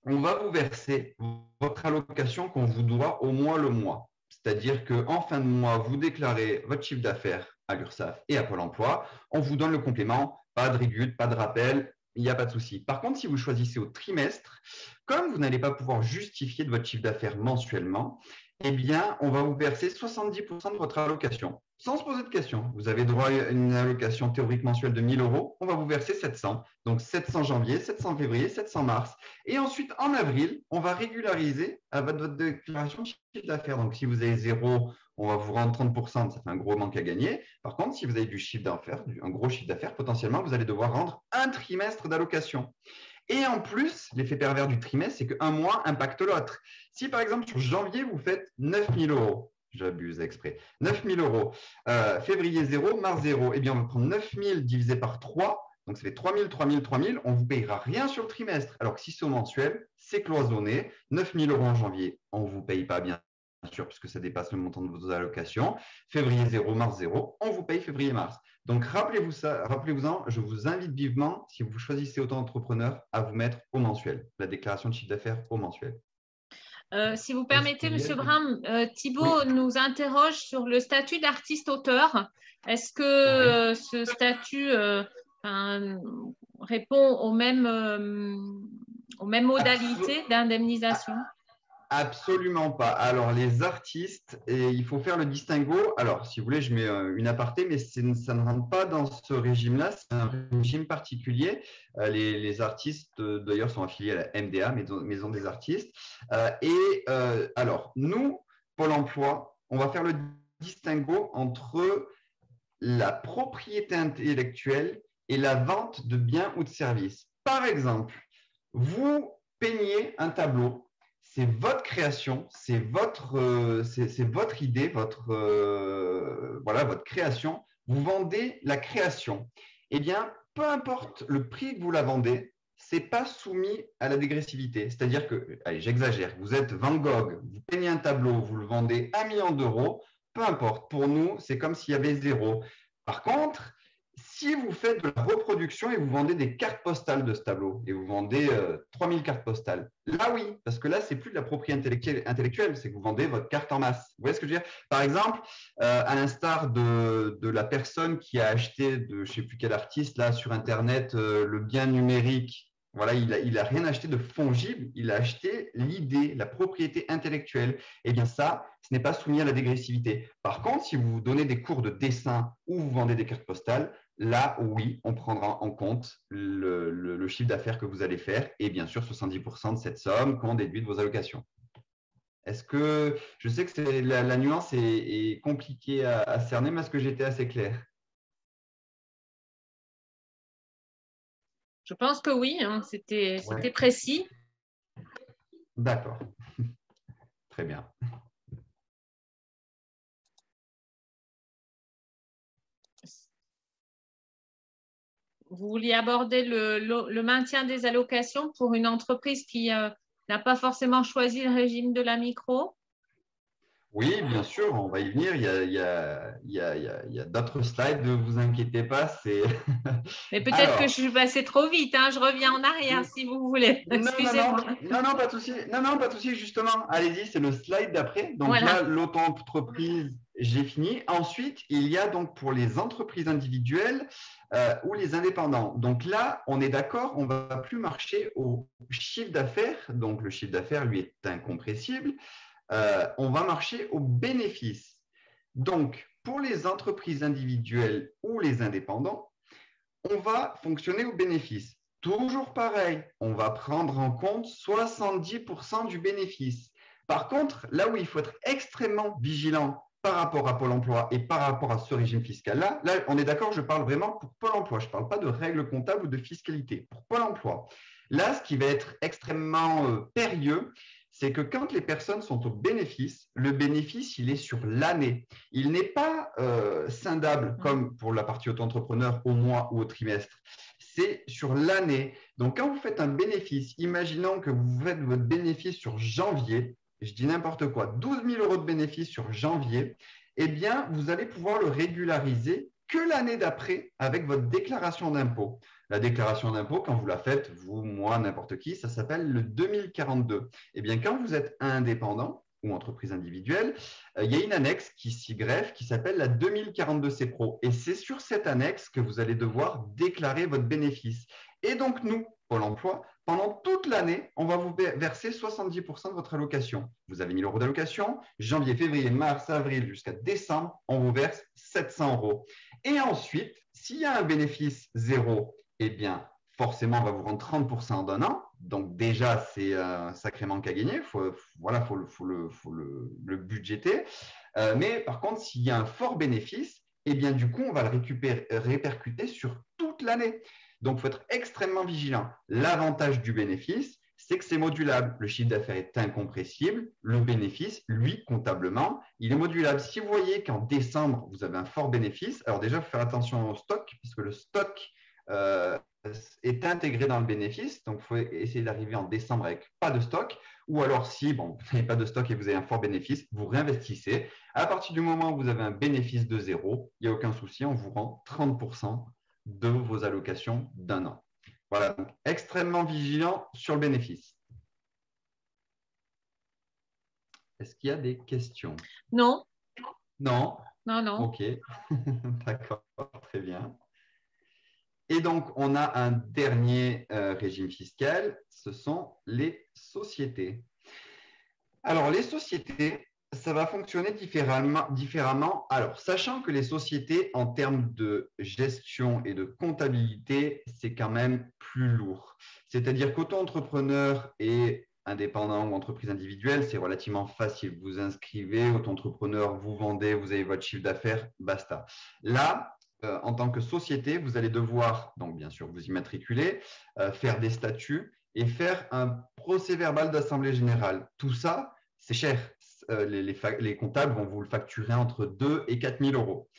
on va vous verser votre allocation qu'on vous doit au mois le mois. C'est-à-dire qu'en fin de mois, vous déclarez votre chiffre d'affaires à l'URSSAF et à Pôle emploi. On vous donne le complément, pas de régule, pas de rappel, il n'y a pas de souci. Par contre, si vous choisissez au trimestre, comme vous n'allez pas pouvoir justifier de votre chiffre d'affaires mensuellement, eh bien, on va vous verser 70% de votre allocation. Sans se poser de questions. Vous avez droit à une allocation théorique mensuelle de 1 000 €. On va vous verser 700. Donc, 700 janvier, 700 février, 700 mars. Et ensuite, en avril, on va régulariser votre déclaration de chiffre d'affaires. Donc, si vous avez 0, on va vous rendre 30%. Ça fait un gros manque à gagner. Par contre, si vous avez du chiffre d'affaires, un gros chiffre d'affaires, potentiellement, vous allez devoir rendre un trimestre d'allocation. Et en plus, l'effet pervers du trimestre, c'est qu'un mois impacte l'autre. Si par exemple sur janvier, vous faites 9 000 €, j'abuse exprès, 9 000 €, février 0, mars 0, eh bien on va prendre 9 000 divisé par 3, donc ça fait 3 000, 3 000, 3 000, on ne vous payera rien sur le trimestre. Alors que si c'est au mensuel, c'est cloisonné, 9 000 € en janvier, on ne vous paye pas bien sûr puisque ça dépasse le montant de vos allocations, février 0, mars 0, on vous paye février-mars. Donc, rappelez-vous-en, je vous invite vivement, si vous choisissez auto-entrepreneur, à vous mettre au mensuel, la déclaration de chiffre d'affaires au mensuel. Si vous permettez, M. Brun, Thibault nous interroge sur le statut d'artiste-auteur. Est-ce que ce statut répond aux mêmes modalités d'indemnisation? Absolument pas. Alors, les artistes, et il faut faire le distinguo. Alors, si vous voulez, je mets une aparté, mais ça ne rentre pas dans ce régime-là. C'est un régime particulier. Les artistes, d'ailleurs, sont affiliés à la MDA, Maison des artistes. Alors, nous, Pôle emploi, on va faire le distinguo entre la propriété intellectuelle et la vente de biens ou de services. Par exemple, vous peignez un tableau. C'est votre création, c'est votre idée, votre création. Vous vendez la création. Eh bien, peu importe le prix que vous la vendez, ce n'est pas soumis à la dégressivité. C'est-à-dire que, allez, j'exagère, vous êtes Van Gogh, vous peignez un tableau, vous le vendez 1 million d'euros, peu importe. Pour nous, c'est comme s'il y avait 0. Par contre, si vous faites de la reproduction et vous vendez des cartes postales de ce tableau et vous vendez 3000 cartes postales, là oui, parce que là, c'est plus de la propriété intellectuelle, c'est que vous vendez votre carte en masse. Vous voyez ce que je veux dire? Par exemple, à l'instar de la personne qui a acheté de je ne sais plus quel artiste là sur Internet le bien numérique. Voilà, il a rien acheté de fongible, il a acheté l'idée, la propriété intellectuelle. Eh bien ça, ce n'est pas soumis à la dégressivité. Par contre, si vous donnez des cours de dessin ou vous vendez des cartes postales, là, oui, on prendra en compte le chiffre d'affaires que vous allez faire et bien sûr 70% de cette somme qu'on déduit de vos allocations. Est-ce que je sais que la nuance est compliquée à cerner, mais est-ce que j'étais assez clair? Je pense que oui, hein, c'était précis. D'accord. Très bien. Vous vouliez aborder le maintien des allocations pour une entreprise qui n'a pas forcément choisi le régime de la micro? Oui, bien sûr, on va y venir. Il y a d'autres slides, ne vous inquiétez pas. Mais peut-être que je Alors, suis passée trop vite, hein. Je reviens en arrière si vous voulez. non, non, non, Excusez-moi. non, pas de souci. Non, non, pas de souci, justement. Allez-y, c'est le slide d'après. Donc Voilà. là, l'auto-entreprise, j'ai fini. Ensuite, il y a donc pour les entreprises individuelles ou les indépendants. Donc là, on est d'accord, on ne va plus marcher au chiffre d'affaires. Donc le chiffre d'affaires, lui, est incompressible. On va marcher au bénéfice. Donc, pour les entreprises individuelles ou les indépendants, on va fonctionner au bénéfice. Toujours pareil, on va prendre en compte 70% du bénéfice. Par contre, là où il faut être extrêmement vigilant par rapport à Pôle emploi et par rapport à ce régime fiscal-là, là, on est d'accord, je parle vraiment pour Pôle emploi, je ne parle pas de règles comptables ou de fiscalité. Pour Pôle emploi, là, ce qui va être extrêmement périlleux, c'est que quand les personnes sont au bénéfice, le bénéfice, il est sur l'année. Il n'est pas scindable comme pour la partie auto-entrepreneur au mois ou au trimestre. C'est sur l'année. Donc, quand vous faites un bénéfice, imaginons que vous faites votre bénéfice sur janvier, je dis n'importe quoi, 12 000 euros de bénéfice sur janvier, eh bien, vous allez pouvoir le régulariser que l'année d'après avec votre déclaration d'impôt. La déclaration d'impôt, quand vous la faites, vous, moi, n'importe qui, ça s'appelle le 2042. Eh bien, quand vous êtes indépendant ou entreprise individuelle, il y a une annexe qui s'y greffe qui s'appelle la 2042C Pro. Et c'est sur cette annexe que vous allez devoir déclarer votre bénéfice. Et donc, nous, Pôle emploi, pendant toute l'année, on va vous verser 70% de votre allocation. Vous avez 1 000 euros d'allocation, janvier, février, mars, avril jusqu'à décembre, on vous verse 700 euros. Et ensuite, s'il y a un bénéfice zéro, eh bien, forcément, on va vous rendre 30% d'un an. Donc, déjà, c'est un sacré manque à gagner. Faut le budgéter. Mais par contre, s'il y a un fort bénéfice, eh bien, du coup, on va le répercuter sur toute l'année. Donc, il faut être extrêmement vigilant. L'avantage du bénéfice, c'est que c'est modulable. Le chiffre d'affaires est incompressible. Le bénéfice, lui, comptablement, il est modulable. Si vous voyez qu'en décembre, vous avez un fort bénéfice, alors déjà, il faut faire attention au stock, puisque le stock est intégré dans le bénéfice. Donc, il faut essayer d'arriver en décembre avec pas de stock. Ou alors, si vous n'avez pas de stock et vous avez un fort bénéfice, vous réinvestissez. À partir du moment où vous avez un bénéfice de zéro, il n'y a aucun souci, on vous rend 30% de vos allocations d'un an. Voilà, donc extrêmement vigilant sur le bénéfice. Est-ce qu'il y a des questions? Non. Non? Non. Ok, d'accord, très bien. Et donc, on a un dernier régime fiscal, ce sont les sociétés. Alors, les sociétés, ça va fonctionner différemment. Alors, sachant que les sociétés, en termes de gestion et de comptabilité, c'est quand même plus lourd. C'est-à-dire qu'auto-entrepreneur et indépendant ou entreprise individuelle, c'est relativement facile. Vous inscrivez, auto-entrepreneur, vous vendez, vous avez votre chiffre d'affaires, basta. Là, en tant que société, vous allez devoir, donc bien sûr, vous immatriculer, faire des statuts et faire un procès-verbal d'assemblée générale. Tout ça, c'est cher. Les comptables vont vous le facturer entre 2 et 4 000 euros.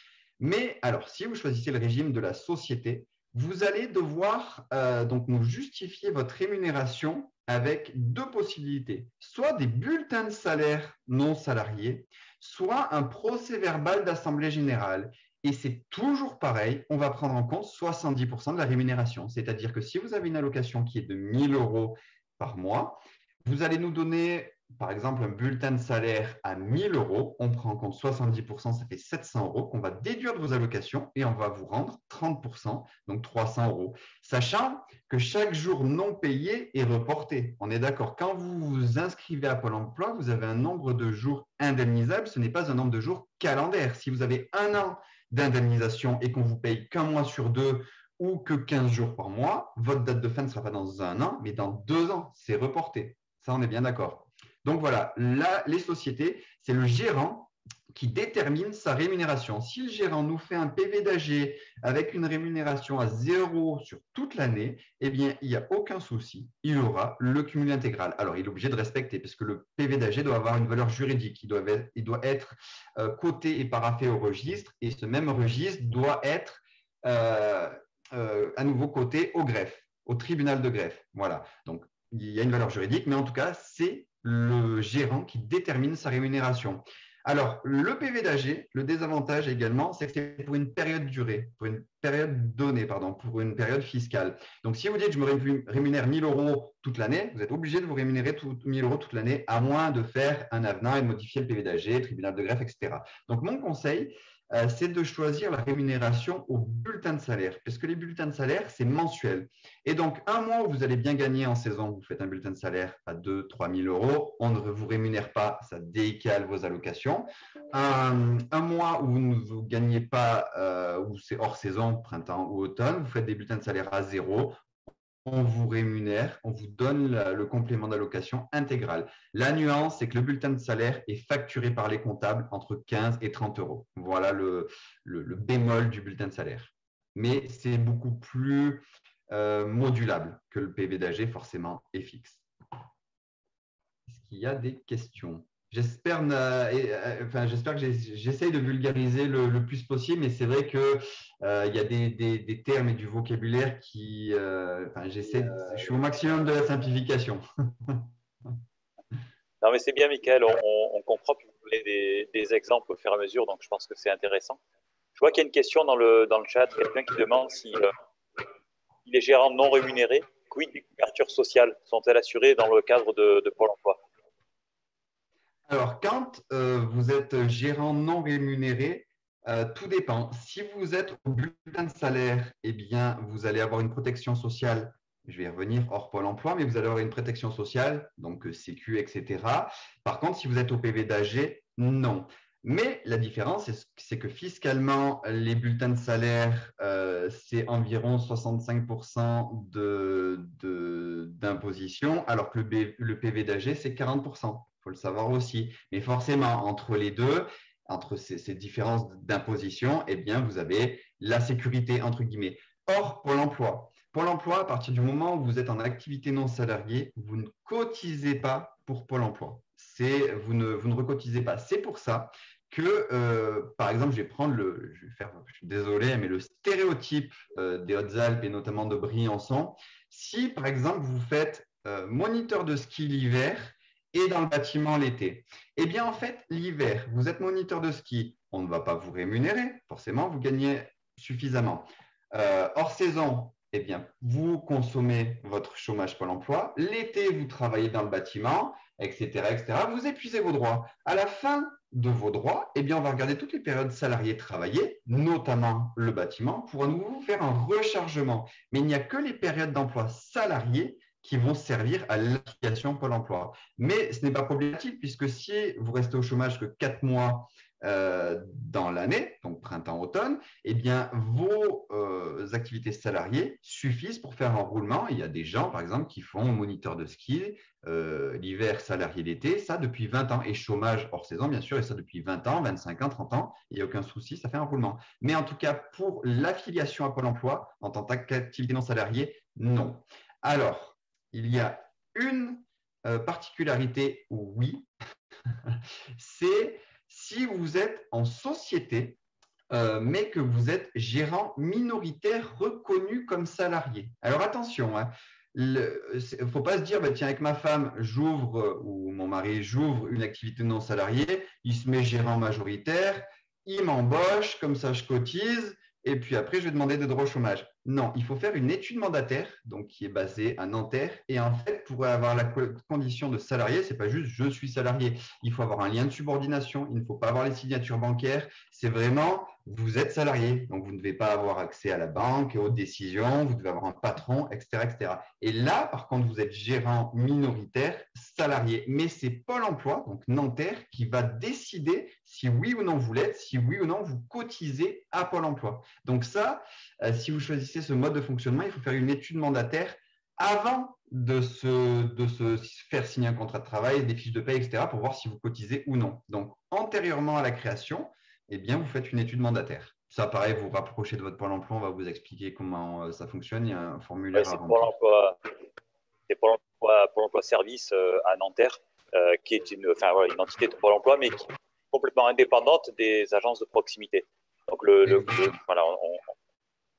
Mais alors, si vous choisissez le régime de la société, vous allez devoir donc nous justifier votre rémunération avec deux possibilités. Soit des bulletins de salaire non salariés, soit un procès-verbal d'assemblée générale. Et c'est toujours pareil, on va prendre en compte 70% de la rémunération. C'est-à-dire que si vous avez une allocation qui est de 1 000 euros par mois, vous allez nous donner, par exemple, un bulletin de salaire à 1 000 euros. On prend en compte 70%, ça fait 700 euros qu'on va déduire de vos allocations et on va vous rendre 30%, donc 300 euros. Sachant que chaque jour non payé est reporté. On est d'accord, quand vous vous inscrivez à Pôle emploi, vous avez un nombre de jours indemnisables. Ce n'est pas un nombre de jours calendaires. Si vous avez un an d'indemnisation et qu'on vous paye qu'un mois sur deux ou que 15 jours par mois, votre date de fin ne sera pas dans un an, mais dans 2 ans. C'est reporté. Ça, on est bien d'accord. Donc voilà, là, les sociétés, c'est le gérant qui détermine sa rémunération. Si le gérant nous fait un PV d'AG avec une rémunération à 0 sur toute l'année, eh bien, il n'y a aucun souci. Il aura le cumul intégral. Alors, il est obligé de respecter parce que le PV d'AG doit avoir une valeur juridique. Il doit être coté et paraphé au registre et ce même registre doit être à nouveau coté au greffe, au tribunal de greffe. Voilà. Donc, il y a une valeur juridique, mais en tout cas, c'est le gérant qui détermine sa rémunération. Alors, le PV d'AG, le désavantage également, c'est que c'est pour une période donnée, pour une période fiscale. Donc, si vous dites je me rémunère 1 000 euros toute l'année, vous êtes obligé de vous rémunérer 1 000 euros toute l'année, à moins de faire un avenant et de modifier le PV d'AG, tribunal de greffe, etc. Donc, mon conseil, c'est de choisir la rémunération au bulletin de salaire, parce que les bulletins de salaire, c'est mensuel. Et donc, un mois où vous allez bien gagner en saison, vous faites un bulletin de salaire à 2 000 3 000 euros, on ne vous rémunère pas, ça décale vos allocations. Un mois où vous ne gagnez pas, où c'est hors saison, printemps ou automne, vous faites des bulletins de salaire à 0, on vous rémunère, on vous donne le complément d'allocation intégral. La nuance, c'est que le bulletin de salaire est facturé par les comptables entre 15 et 30 euros. Voilà le bémol du bulletin de salaire. Mais c'est beaucoup plus modulable que le PV d'AG, forcément, est fixe. Est-ce qu'il y a des questions? J'espère que j'essaye de vulgariser le plus possible, mais c'est vrai qu'il y a des termes et du vocabulaire qui… je suis au maximum de la simplification. Non, mais c'est bien, Michael. On comprend que vous donnez des exemples au fur et à mesure, donc je pense que c'est intéressant. Je vois qu'il y a une question dans le chat, quelqu'un qui demande si les gérants non rémunérés, quid des couvertures sociales, sont-elles assurées dans le cadre de Pôle emploi? Alors, quand vous êtes gérant non rémunéré, tout dépend. Si vous êtes au bulletin de salaire, eh bien, vous allez avoir une protection sociale. Je vais y revenir hors Pôle emploi, mais vous allez avoir une protection sociale, donc Sécu, etc. Par contre, si vous êtes au PV d'AG, non. Mais la différence, c'est que fiscalement, les bulletins de salaire, c'est environ 65% d'imposition, alors que le PV d'AG, c'est 40%. Il faut le savoir aussi. Mais forcément, entre les deux, entre ces différences d'imposition, eh bien, vous avez la sécurité, entre guillemets. Or, Pôle emploi. Pôle emploi, à partir du moment où vous êtes en activité non salariée, vous ne cotisez pas pour Pôle emploi. Vous ne recotisez pas. C'est pour ça que, par exemple, je suis désolé, mais le stéréotype des Hautes-Alpes et notamment de Briançon, si, par exemple, vous faites moniteur de ski l'hiver et dans le bâtiment l'été, eh bien, en fait, l'hiver, vous êtes moniteur de ski, on ne va pas vous rémunérer, forcément, vous gagnez suffisamment. Hors saison, eh bien, vous consommez votre chômage Pôle emploi. L'été, vous travaillez dans le bâtiment, etc., etc. Vous épuisez vos droits. À la fin de vos droits, eh bien, on va regarder toutes les périodes salariées travaillées, notamment le bâtiment, pour à nouveau vous faire un rechargement. Mais il n'y a que les périodes d'emploi salariées qui vont servir à l'application Pôle emploi. Mais ce n'est pas problématique, puisque si vous restez au chômage que 4 mois dans l'année, donc printemps-automne, eh bien, vos activités salariées suffisent pour faire un roulement. Il y a des gens, par exemple, qui font moniteur de ski, l'hiver, salarié l'été, ça depuis 20 ans, et chômage hors saison, bien sûr, et ça depuis 20 ans, 25 ans, 30 ans, il n'y a aucun souci, ça fait un roulement. Mais en tout cas, pour l'affiliation à Pôle emploi, en tant qu'activité non salariée, non. Alors, il y a une particularité, oui, c'est si vous êtes en société, mais que vous êtes gérant minoritaire reconnu comme salarié. Alors attention, hein, il ne faut pas se dire, bah, tiens, avec ma femme, j'ouvre, ou mon mari, j'ouvre une activité non salariée, il se met gérant majoritaire, il m'embauche, comme ça je cotise, et puis après, je vais demander des droits au chômage. Non, il faut faire une étude mandataire, donc qui est basée à Nanterre. Et en fait, pour avoir la condition de salarié, ce n'est pas juste je suis salarié. Il faut avoir un lien de subordination. Il ne faut pas avoir les signatures bancaires. C'est vraiment vous êtes salarié. Donc, vous ne devez pas avoir accès à la banque, aux décisions. Vous devez avoir un patron, etc., etc. Et là, par contre, vous êtes gérant minoritaire, salarié. Mais c'est Pôle emploi, donc Nanterre, qui va décider si oui ou non vous l'êtes, si oui ou non vous cotisez à Pôle emploi. Donc ça, si vous choisissez ce mode de fonctionnement, il faut faire une étude mandataire avant de se faire signer un contrat de travail, des fiches de paie, etc., pour voir si vous cotisez ou non. Donc, antérieurement à la création, eh bien, vous faites une étude mandataire. Ça, pareil, vous rapprochez de votre Pôle emploi, on va vous expliquer comment ça fonctionne. Il y a un formulaire à remplir. C'est Pôle emploi service à Nanterre, qui est une entité de Pôle emploi, mais qui est complètement indépendante des agences de proximité. Donc, voilà,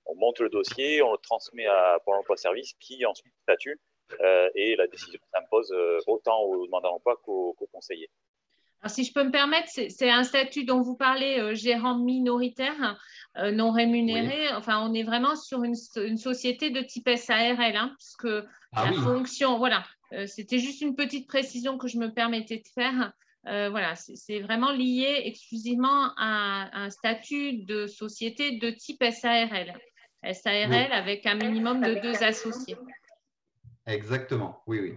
on monte le dossier, on le transmet à Pôle emploi service, qui ensuite statue, et la décision s'impose autant au demandeur d'emploi qu'au conseiller. Alors, si je peux me permettre, c'est un statut dont vous parlez, gérant minoritaire, non rémunéré. Oui. Enfin, on est vraiment sur une société de type SARL, hein, puisque Ah la oui. fonction, voilà, c'était juste une petite précision que je me permettais de faire. Voilà, c'est vraiment lié exclusivement à un statut de société de type SARL. SARL Oui, avec un minimum de 2 associés. exactement. Oui, oui.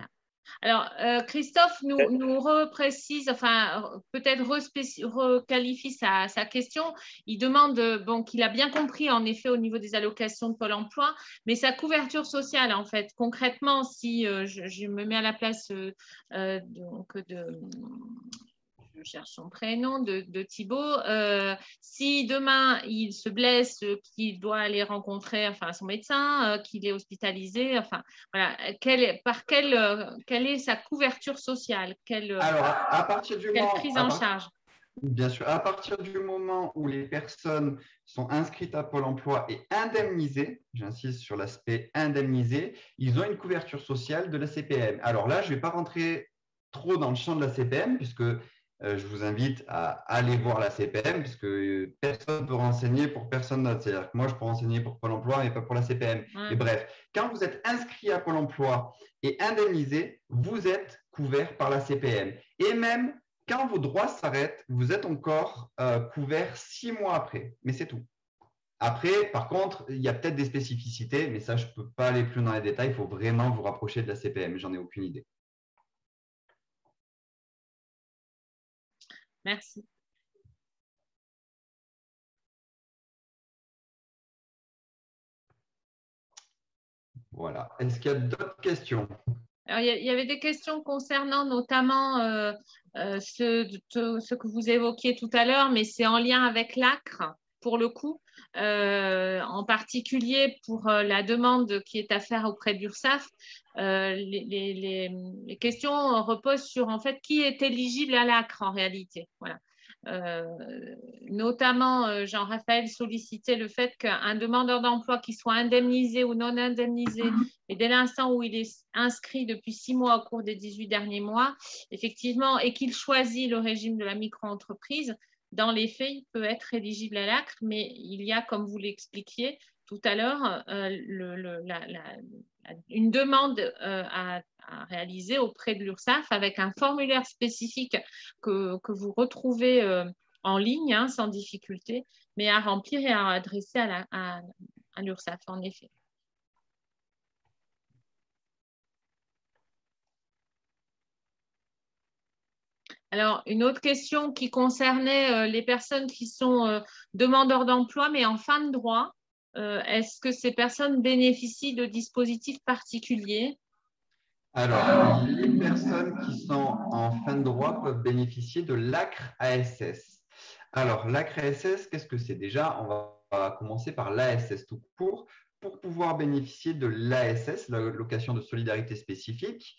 Alors, Christophe nous reprécise, enfin, peut-être requalifie sa question. Il demande, bon, qu'il a bien compris, en effet, au niveau des allocations de Pôle emploi, mais sa couverture sociale, en fait, concrètement, si je me mets à la place donc je cherche son prénom, de Thibaut. Si demain il se blesse, qu'il doit aller rencontrer enfin, son médecin, qu'il est hospitalisé, enfin, voilà, quelle est sa couverture sociale? Alors, à partir du Quelle moment, prise en charge? bien sûr, à partir du moment où les personnes sont inscrites à Pôle emploi et indemnisées, j'insiste sur l'aspect indemnisé, ils ont une couverture sociale de la CPM. Alors là, je ne vais pas rentrer trop dans le champ de la CPM, puisque je vous invite à aller voir la CPM, puisque personne ne peut renseigner pour personne d'autre. C'est-à-dire que moi, je peux renseigner pour Pôle emploi, mais pas pour la CPM. Mais bref, quand vous êtes inscrit à Pôle emploi et indemnisé, vous êtes couvert par la CPM. Et même quand vos droits s'arrêtent, vous êtes encore couvert 6 mois après, mais c'est tout. Après, par contre, il y a peut-être des spécificités, mais ça, je ne peux pas aller plus dans les détails. Il faut vraiment vous rapprocher de la CPM. J'en ai aucune idée. Merci. Voilà. Est-ce qu'il y a d'autres questions? Alors, il y avait des questions concernant notamment ce que vous évoquiez tout à l'heure, mais c'est en lien avec l'ACRE, pour le coup, en particulier pour la demande qui est à faire auprès de l'URSSAF. Les questions reposent sur en fait qui est éligible à l'ACRE en réalité. Voilà. Notamment, Jean-Raphaël sollicitait le fait qu'un demandeur d'emploi qui soit indemnisé ou non indemnisé, et dès l'instant où il est inscrit depuis 6 mois au cours des 18 derniers mois, effectivement, et qu'il choisit le régime de la micro-entreprise, dans les faits, il peut être éligible à l'ACRE, mais il y a, comme vous l'expliquiez tout à l'heure, une demande à réaliser auprès de l'URSSAF avec un formulaire spécifique que vous retrouvez en ligne, hein, sans difficulté, mais à remplir et à adresser à l'URSSAF, en effet. Alors, une autre question qui concernait les personnes qui sont demandeurs d'emploi, mais en fin de droit. Est-ce que ces personnes bénéficient de dispositifs particuliers? Alors, les personnes qui sont en fin de droit peuvent bénéficier de l'ACRE ASS. Alors, l'ACRE ASS, qu'est-ce que c'est? Déjà, on va commencer par l'ASS tout court. Pour pouvoir bénéficier de l'ASS, l'allocation de solidarité spécifique,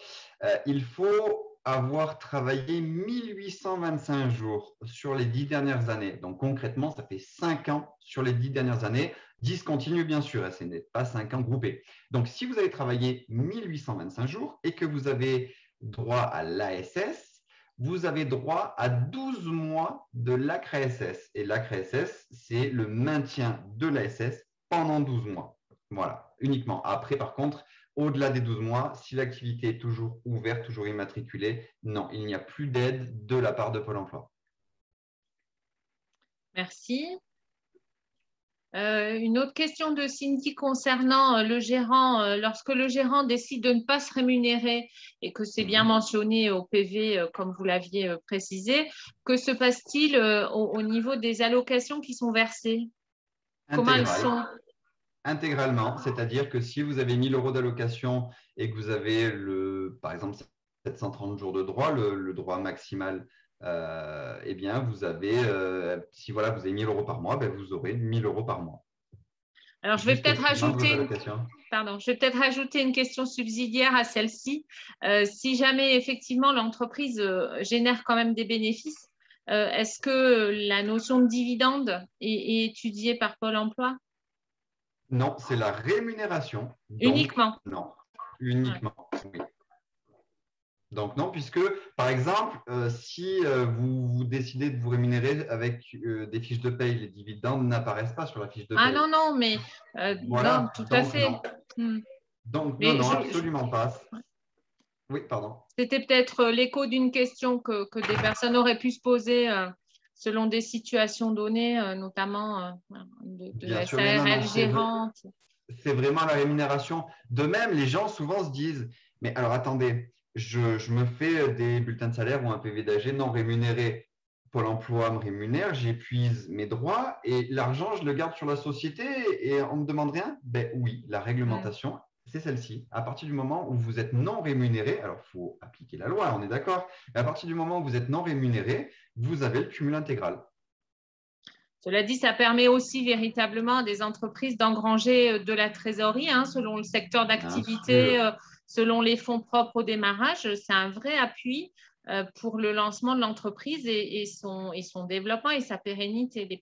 il faut avoir travaillé 1825 jours sur les 10 dernières années. Donc, concrètement, ça fait 5 ans sur les 10 dernières années. 10 continue, bien sûr, et ce n'est pas 5 ans groupés. Donc, si vous avez travaillé 1825 jours et que vous avez droit à l'ASS, vous avez droit à 12 mois de l'ACRE ASS. Et l'ACRE ASS, c'est le maintien de l'ASS pendant 12 mois. Voilà, uniquement. Après, par contre, au-delà des 12 mois, si l'activité est toujours ouverte, toujours immatriculée, non, il n'y a plus d'aide de la part de Pôle emploi. Merci. Une autre question de Cindy concernant le gérant. Lorsque le gérant décide de ne pas se rémunérer et que c'est bien mentionné au PV, comme vous l'aviez précisé, que se passe-t-il au niveau des allocations qui sont versées? Comment elles sont? Intégralement, c'est-à-dire que si vous avez 1 000 € d'allocation et que vous avez, par exemple, 730 jours de droit, le droit maximal, eh bien, vous avez, si voilà, vous avez 1 000 € par mois, ben, vous aurez 1 000 € par mois. Alors, je vais peut-être rajouter une question subsidiaire à celle-ci. Si jamais, effectivement, l'entreprise génère quand même des bénéfices, est-ce que la notion de dividende est étudiée par Pôle emploi? Non, c'est la rémunération. Donc, uniquement. Non, uniquement. Oui. Donc non, puisque par exemple, si vous décidez de vous rémunérer avec des fiches de paye, les dividendes n'apparaissent pas sur la fiche de Ah paye. non, non, mais non, Voilà, tout à donc fait. non. Hmm. Donc non, Mais non, absolument pas. Oui, pardon. c'était peut-être l'écho d'une question que des personnes auraient pu se poser selon des situations données, notamment de Bien sûr, mais non, non, SARL gérante. c'est vraiment la rémunération. De même, les gens souvent se disent, mais alors attendez, je me fais des bulletins de salaire ou un PV d'AG non rémunéré. Pôle emploi me rémunère, j'épuise mes droits et l'argent, je le garde sur la société et on ne me demande rien? Ben oui, la réglementation, c'est celle-ci. À partir du moment où vous êtes non rémunéré, alors il faut appliquer la loi, on est d'accord, mais à partir du moment où vous êtes non rémunéré, vous avez le cumul intégral. Cela dit, ça permet aussi véritablement à des entreprises d'engranger de la trésorerie, hein, selon le secteur Bien d'activité, sûr. selon les fonds propres au démarrage. C'est un vrai appui pour le lancement de l'entreprise et son développement et sa pérennité. Bien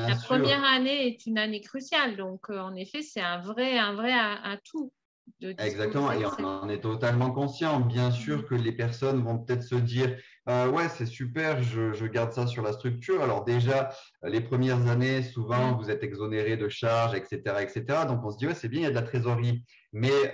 La première sûr. année est une année cruciale. Donc, en effet, c'est un vrai atout de Exactement, disposer et de on cette… en est totalement conscient. Bien sûr que les personnes vont peut-être se dire, ouais, c'est super, je garde ça sur la structure. Alors déjà, les premières années, souvent, vous êtes exonéré de charges, etc., etc. Donc on se dit, ouais, c'est bien, il y a de la trésorerie. Mais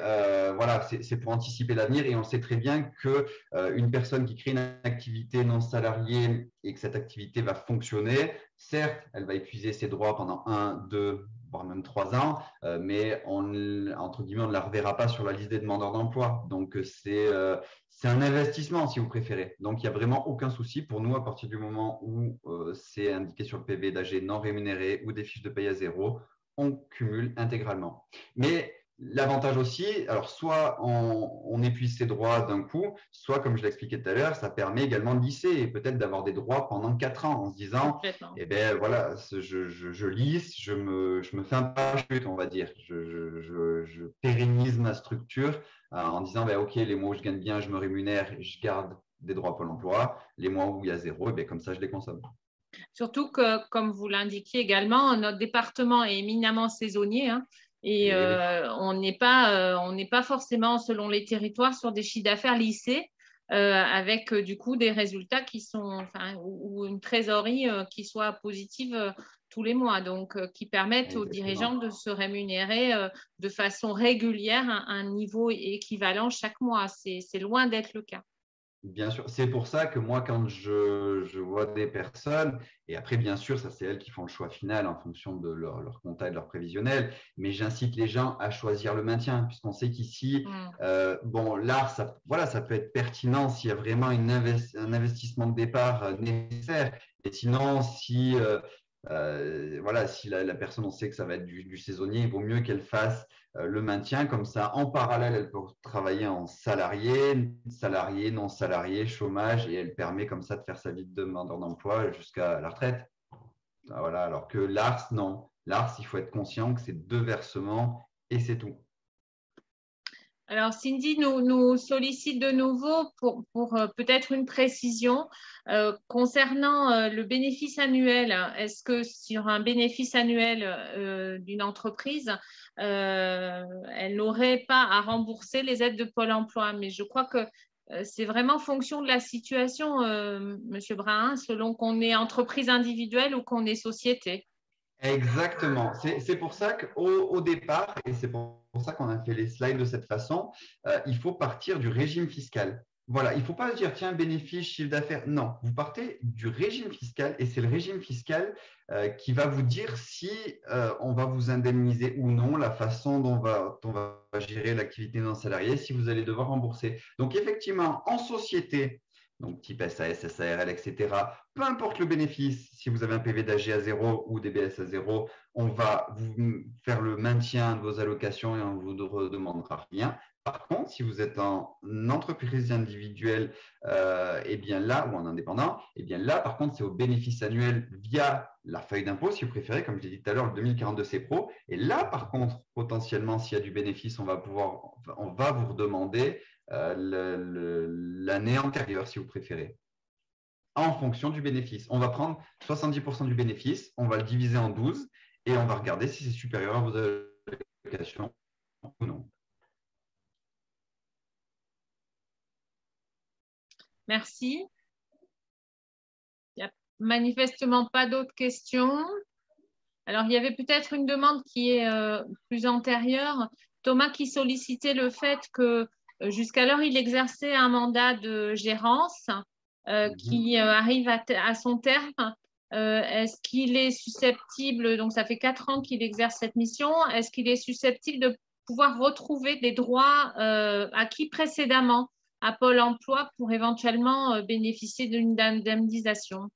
voilà, c'est pour anticiper l'avenir et on sait très bien que une personne qui crée une activité non salariée et que cette activité va fonctionner, certes, elle va épuiser ses droits pendant 1, 2, voire même 3 ans, mais entre guillemets, on ne la reverra pas sur la liste des demandeurs d'emploi. Donc, c'est un investissement, si vous préférez. Donc, il n'y a vraiment aucun souci pour nous à partir du moment où c'est indiqué sur le PV d'AG non rémunéré ou des fiches de paye à zéro, on cumule intégralement. Mais l'avantage aussi, alors soit on épuise ses droits d'un coup, soit comme je l'expliquais tout à l'heure, ça permet également de lisser et peut-être d'avoir des droits pendant 4 ans en se disant, eh bien voilà, je lisse, je me fais un parachute, on va dire. Je pérennise ma structure en disant, ben, OK, les mois où je gagne bien, je me rémunère, je garde des droits Pôle emploi. Les mois où il y a zéro, eh bien, comme ça, je les consomme. Surtout que, comme vous l'indiquiez également, notre département est éminemment saisonnier, hein, et Et oui. on n'est pas forcément, selon les territoires, sur des chiffres d'affaires lissés, avec du coup des résultats qui sont, enfin, ou une trésorerie qui soit positive tous les mois, donc qui permettent aux dirigeants Exactement. de se rémunérer de façon régulière à un niveau équivalent chaque mois. C'est loin d'être le cas. Bien sûr, c'est pour ça que moi, quand je vois des personnes, et après, bien sûr, ça c'est elles qui font le choix final en fonction de leur compta et de leur prévisionnel, mais j'incite les gens à choisir le maintien, puisqu'on sait qu'ici, bon, l'art, ça, voilà, ça peut être pertinent s'il y a vraiment un investissement de départ nécessaire. Et sinon, si, voilà, si la personne, on sait que ça va être du saisonnier, il vaut mieux qu'elle fasse le maintien. Comme ça, en parallèle, elle peut travailler en salarié, non salarié, chômage, et elle permet comme ça de faire sa vie de demandeur d'emploi jusqu'à la retraite. Voilà, alors que l'ARS, non. L'ARS, il faut être conscient que c'est 2 versements et c'est tout. Alors, Cindy nous sollicite de nouveau pour peut-être une précision concernant le bénéfice annuel. Est-ce que sur un bénéfice annuel d'une entreprise, elle n'aurait pas à rembourser les aides de Pôle emploi? Mais je crois que c'est vraiment fonction de la situation, Monsieur Brun, selon qu'on est entreprise individuelle ou qu'on est société. Exactement. C'est pour ça qu'au départ, et c'est pour ça qu'on a fait les slides de cette façon, il faut partir du régime fiscal. Voilà, il ne faut pas se dire, tiens, bénéfice, chiffre d'affaires. Non, vous partez du régime fiscal et c'est le régime fiscal qui va vous dire si on va vous indemniser ou non, la façon dont on va gérer l'activité non salariée, si vous allez devoir rembourser. Donc, effectivement, en société, donc type SAS, SARL, etc. Peu importe le bénéfice, si vous avez un PV d'AG à zéro ou DBS à zéro, on va vous faire le maintien de vos allocations et on ne vous demandera rien. Par contre, si vous êtes en entreprise individuelle, et bien là, ou en indépendant, et bien là, par contre, c'est au bénéfice annuel via la feuille d'impôt, si vous préférez, comme je l'ai dit tout à l'heure, le 2042 Pro. Et là, par contre, potentiellement, s'il y a du bénéfice, on va vous redemander l'année antérieure, si vous préférez, en fonction du bénéfice. On va prendre 70% du bénéfice, on va le diviser en 12 et on va regarder si c'est supérieur à vos allocations ou non. Merci. Il n'y a manifestement pas d'autres questions. Alors, il y avait peut-être une demande qui est plus antérieure. Thomas qui sollicitait le fait que jusqu'alors, il exerçait un mandat de gérance qui arrive à son terme. Est-ce qu'il est susceptible, donc ça fait 4 ans qu'il exerce cette mission, est-ce qu'il est susceptible de pouvoir retrouver des droits acquis précédemment à Pôle emploi pour éventuellement bénéficier d'une indemnisation?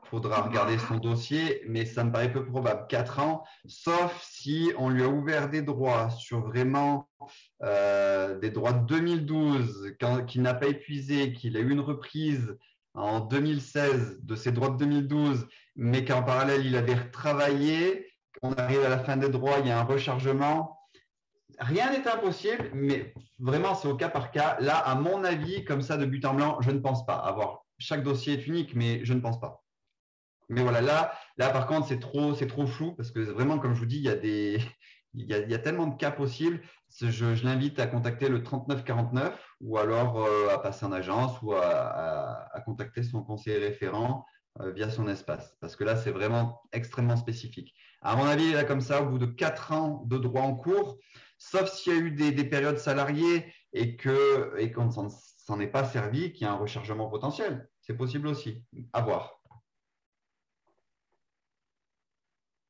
Il faudra regarder son dossier, mais ça me paraît peu probable. 4 ans, sauf si on lui a ouvert des droits sur vraiment des droits de 2012 qu'il n'a pas épuisé, qu'il a eu une reprise en 2016 de ses droits de 2012, mais qu'en parallèle, il avait retravaillé. On arrive à la fin des droits, il y a un rechargement. Rien n'est impossible, mais vraiment, c'est au cas par cas. Là, à mon avis, comme ça, de but en blanc, je ne pense pas avoir. Chaque dossier est unique, mais je ne pense pas. Mais voilà, là par contre, c'est trop flou parce que vraiment, comme je vous dis, il y a tellement de cas possibles. Je l'invite à contacter le 3949 ou alors à passer en agence ou à contacter son conseiller référent via son espace. Parce que là, c'est vraiment extrêmement spécifique. À mon avis, là, comme ça, au bout de 4 ans de droit en cours, sauf s'il y a eu des périodes salariées et qu'on ne s'en est pas servi, qu'il y a un rechargement potentiel. C'est possible aussi. À voir.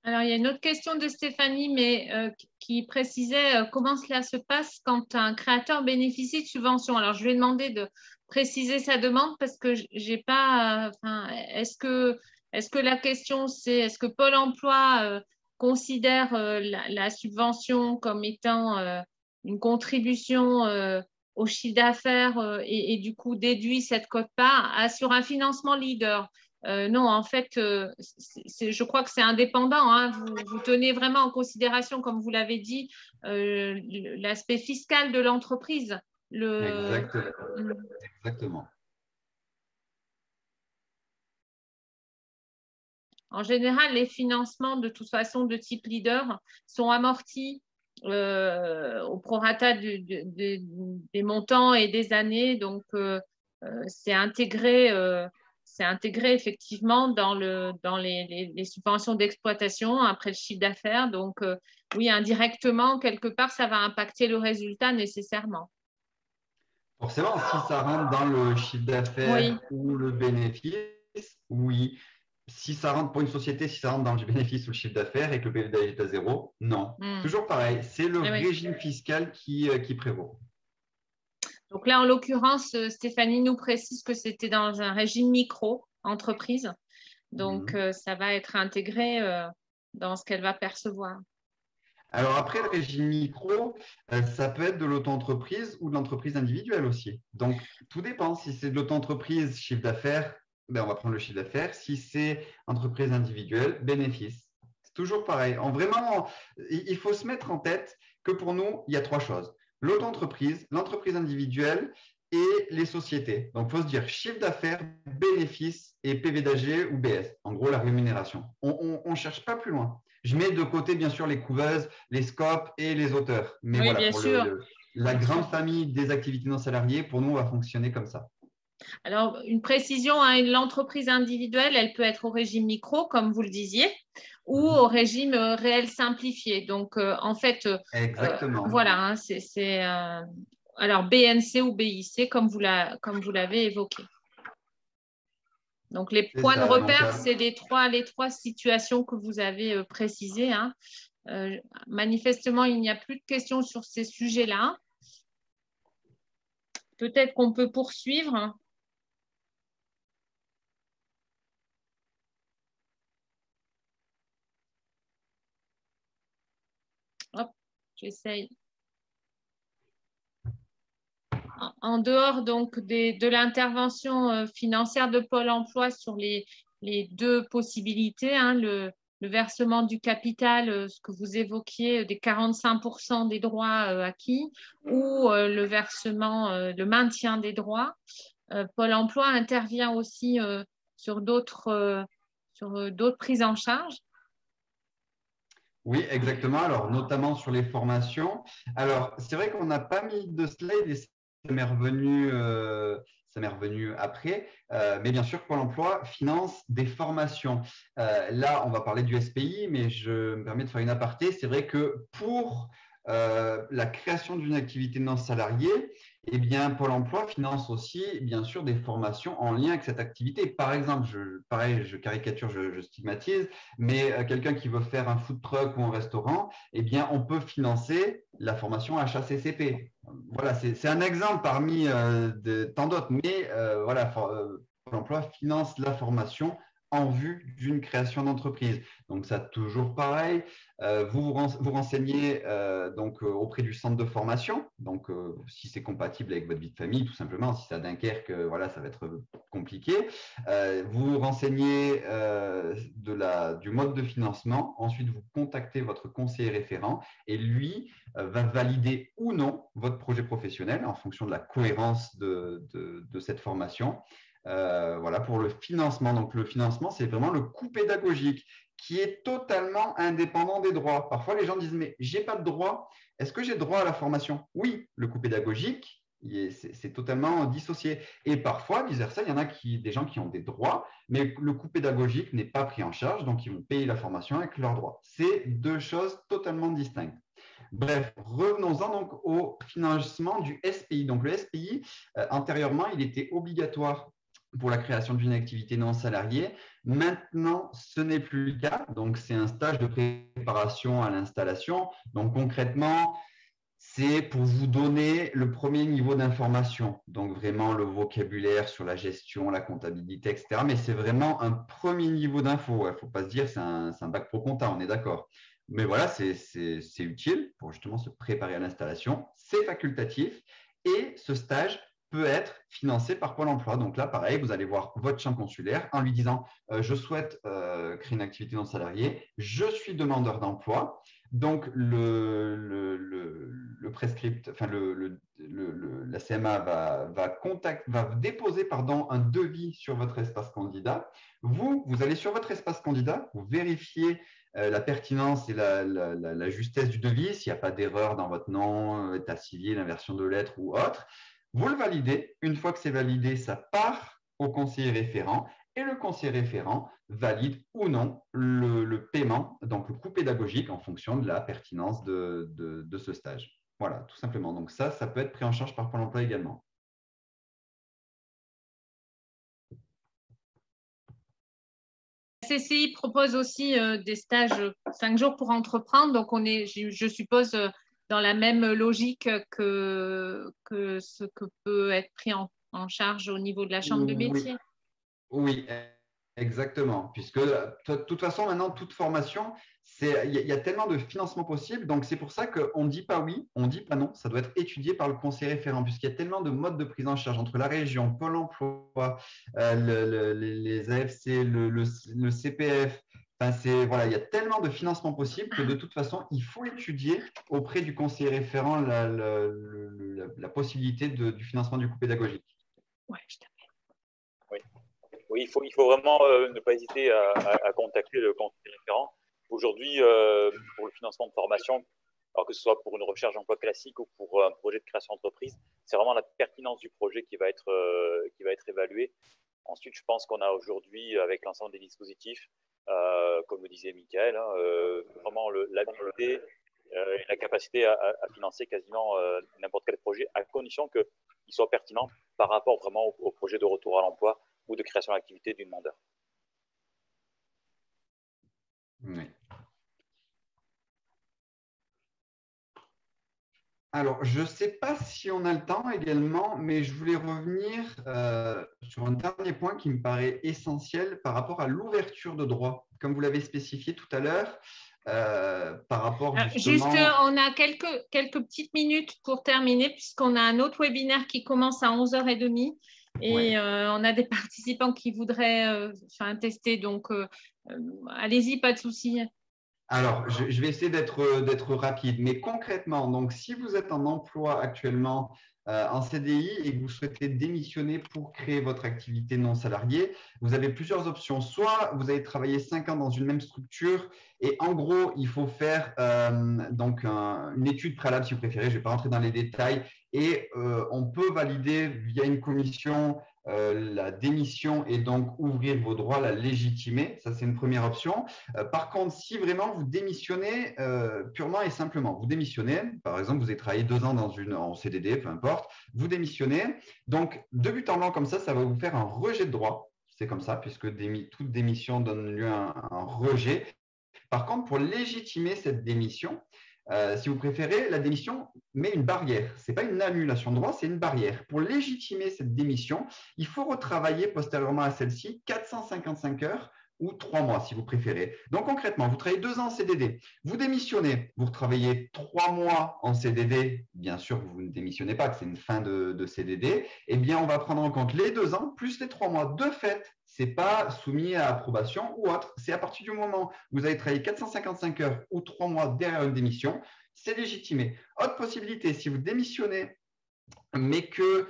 Alors, il y a une autre question de Stéphanie, mais qui précisait comment cela se passe quand un créateur bénéficie de subventions. Alors, je lui ai demandé de préciser sa demande parce que j'ai pas. Est-ce que la question c'est est-ce que Pôle emploi considère la subvention comme étant une contribution au chiffre d'affaires et du coup déduit cette quote-part sur un financement leader? Non, en fait, je crois que c'est indépendant, hein. Vous tenez vraiment en considération, comme vous l'avez dit, l'aspect fiscal de l'entreprise. Exactement. En général, les financements, de toute façon, de type leader, sont amortis au prorata des montants et des années. Donc, c'est intégré effectivement dans les subventions d'exploitation après le chiffre d'affaires. Donc, oui, indirectement, quelque part, ça va impacter le résultat nécessairement. Forcément, si ça rentre dans le chiffre d'affaires ou le bénéfice, oui. Si ça rentre pour une société, si ça rentre dans le bénéfice ou le chiffre d'affaires et que le PDG est à zéro, non. Toujours pareil, c'est le régime fiscal qui prévaut. Donc là, en l'occurrence, Stéphanie nous précise que c'était dans un régime micro-entreprise. Donc, ça va être intégré dans ce qu'elle va percevoir. Alors après, le régime micro, ça peut être de l'auto-entreprise ou de l'entreprise individuelle aussi. Donc, tout dépend. Si c'est de l'auto-entreprise, chiffre d'affaires, on va prendre le chiffre d'affaires. Si c'est entreprise individuelle, bénéfice. C'est toujours pareil. Vraiment, il faut se mettre en tête que pour nous, il y a 3 choses. L'auto-entreprise, l'entreprise individuelle et les sociétés. Donc, il faut se dire chiffre d'affaires, bénéfice et PV d'AG ou BS. En gros, la rémunération. On ne cherche pas plus loin. Je mets de côté, bien sûr, les couveuses, les scopes et les auteurs. Mais oui, voilà, bien pour sûr. La grande famille des activités non salariées, pour nous, on va fonctionner comme ça. Alors, une précision, hein, l'entreprise individuelle, elle peut être au régime micro, comme vous le disiez, ou au régime réel simplifié. Donc, en fait, exactement. Voilà, hein, c'est alors BNC ou BIC, comme vous l'avez évoqué. Donc, les points de repère, c'est les trois situations que vous avez précisées. Hein. Manifestement, il n'y a plus de questions sur ces sujets-là. Peut-être qu'on peut poursuivre. Hop, j'essaye. En dehors donc de l'intervention financière de Pôle emploi sur les 2 possibilités, hein, le versement du capital, ce que vous évoquiez, des 45% des droits acquis, ou le versement, le maintien des droits, Pôle emploi intervient aussi sur d'autres prises en charge. Oui, exactement. Alors, notamment sur les formations. Alors, c'est vrai qu'on n'a pas mis de slide et ça m'est revenu ça m'est revenu après. Mais bien sûr, Pôle emploi finance des formations. Là, on va parler du SPI, mais je me permets de faire une aparté. C'est vrai que pour la création d'une activité non salariée, eh bien, Pôle emploi finance aussi, bien sûr, des formations en lien avec cette activité. Par exemple, pareil, je caricature, je stigmatise, mais quelqu'un qui veut faire un food truck ou un restaurant, eh bien, on peut financer la formation HACCP. Voilà, c'est un exemple parmi tant d'autres, mais voilà, Pôle emploi finance la formation en vue d'une création d'entreprise. Donc, ça, toujours pareil. Vous vous renseignez donc, auprès du centre de formation. Donc, si c'est compatible avec votre vie de famille, tout simplement. Si c'est à Dunkerque, voilà, ça va être compliqué. Vous vous renseignez du mode de financement. Ensuite, vous contactez votre conseiller référent et lui va valider ou non votre projet professionnel en fonction de la cohérence de cette formation. Voilà, pour le financement. Donc, le financement, c'est vraiment le coût pédagogique qui est totalement indépendant des droits. Parfois, les gens disent, mais je n'ai pas de droit. Est-ce que j'ai droit à la formation? Oui, le coût pédagogique, c'est totalement dissocié. Et parfois, vice-versa, il y en a des gens qui ont des droits, mais le coût pédagogique n'est pas pris en charge, donc ils vont payer la formation avec leurs droits. C'est deux choses totalement distinctes. Bref, revenons-en donc au financement du SPI. Donc, le SPI, antérieurement, il était obligatoire pour la création d'une activité non salariée. Maintenant, ce n'est plus le cas. Donc, c'est un stage de préparation à l'installation. Donc, concrètement, c'est pour vous donner le premier niveau d'information. Donc, vraiment le vocabulaire sur la gestion, la comptabilité, etc. Mais c'est vraiment un premier niveau d'info. Il ne faut pas se dire c'est un bac pro compta, on est d'accord. Mais voilà, c'est utile pour justement se préparer à l'installation. C'est facultatif et ce stage peut être financé par Pôle emploi. Donc là, pareil, vous allez voir votre champ consulaire en lui disant je souhaite créer une activité non salariée, je suis demandeur d'emploi. Donc, le prescript, enfin, la CMA va déposer un devis sur votre espace candidat. Vous allez sur votre espace candidat, vous vérifiez la pertinence et la justesse du devis, s'il n'y a pas d'erreur dans votre nom, état civil, inversion de lettres ou autre. Vous le validez. Une fois que c'est validé, ça part au conseiller référent et le conseiller référent valide ou non le paiement, donc le coût pédagogique en fonction de la pertinence de ce stage. Voilà, tout simplement. Donc ça peut être pris en charge par Pôle emploi également. La CCI propose aussi des stages 5 jours pour entreprendre. Donc, je suppose, dans la même logique que ce que peut être pris en charge au niveau de la chambre de métier. Oui, exactement. Puisque de toute façon, maintenant, toute formation, il y a tellement de financements possibles. Donc, c'est pour ça qu'on ne dit pas oui, on ne dit pas non. Ça doit être étudié par le conseiller référent, puisqu'il y a tellement de modes de prise en charge entre la région, Pôle emploi, les AFC, le CPF. Enfin, voilà, il y a tellement de financements possibles que de toute façon, il faut étudier auprès du conseiller référent la possibilité du financement du coût pédagogique. Ouais, je t'appelle. Oui, il faut vraiment ne pas hésiter à contacter le conseiller référent. Aujourd'hui, pour le financement de formation, alors que ce soit pour une recherche d'emploi classique ou pour un projet de création d'entreprise, c'est vraiment la pertinence du projet qui va être évaluée. Ensuite, je pense qu'on a aujourd'hui, avec l'ensemble des dispositifs, comme le disait Mickaël, vraiment l'habilité et la capacité à financer quasiment n'importe quel projet, à condition qu'il soit pertinent par rapport vraiment au projet de retour à l'emploi ou de création d'activité du demandeur. Oui. Alors, je ne sais pas si on a le temps également, mais je voulais revenir sur un dernier point qui me paraît essentiel par rapport à l'ouverture de droit. Comme vous l'avez spécifié tout à l'heure, par rapport justement… Juste, on a quelques petites minutes pour terminer, puisqu'on a un autre webinaire qui commence à 11h30 et ouais. On a des participants qui voudraient tester. Donc, allez-y, pas de souci. Alors, je vais essayer d'être rapide, mais concrètement, donc si vous êtes en emploi actuellement en CDI et que vous souhaitez démissionner pour créer votre activité non salariée, vous avez plusieurs options. Soit vous avez travaillé 5 ans dans une même structure et en gros, il faut faire donc une étude préalable si vous préférez. Je ne vais pas rentrer dans les détails et on peut valider via une commission la démission et donc ouvrir vos droits, la légitimer. Ça, c'est une première option. Par contre, si vraiment vous démissionnez purement et simplement, vous démissionnez, par exemple, vous avez travaillé 2 ans en CDD, peu importe, vous démissionnez. Donc, de but en blanc comme ça va vous faire un rejet de droit. C'est comme ça, puisque toute démission donne lieu à un rejet. Par contre, pour légitimer cette démission, si vous préférez, la démission met une barrière. Ce n'est pas une annulation de droit, c'est une barrière. Pour légitimer cette démission, il faut retravailler postérieurement à celle-ci 455 heures ou 3 mois, si vous préférez. Donc, concrètement, vous travaillez 2 ans en CDD, vous démissionnez, vous retravaillez 3 mois en CDD, bien sûr, vous ne démissionnez pas, que c'est une fin de CDD, eh bien, on va prendre en compte les 2 ans plus les 3 mois. De fait, ce n'est pas soumis à approbation ou autre. C'est à partir du moment où vous avez travaillé 455 heures ou 3 mois derrière une démission, c'est légitimé. Autre possibilité, si vous démissionnez mais que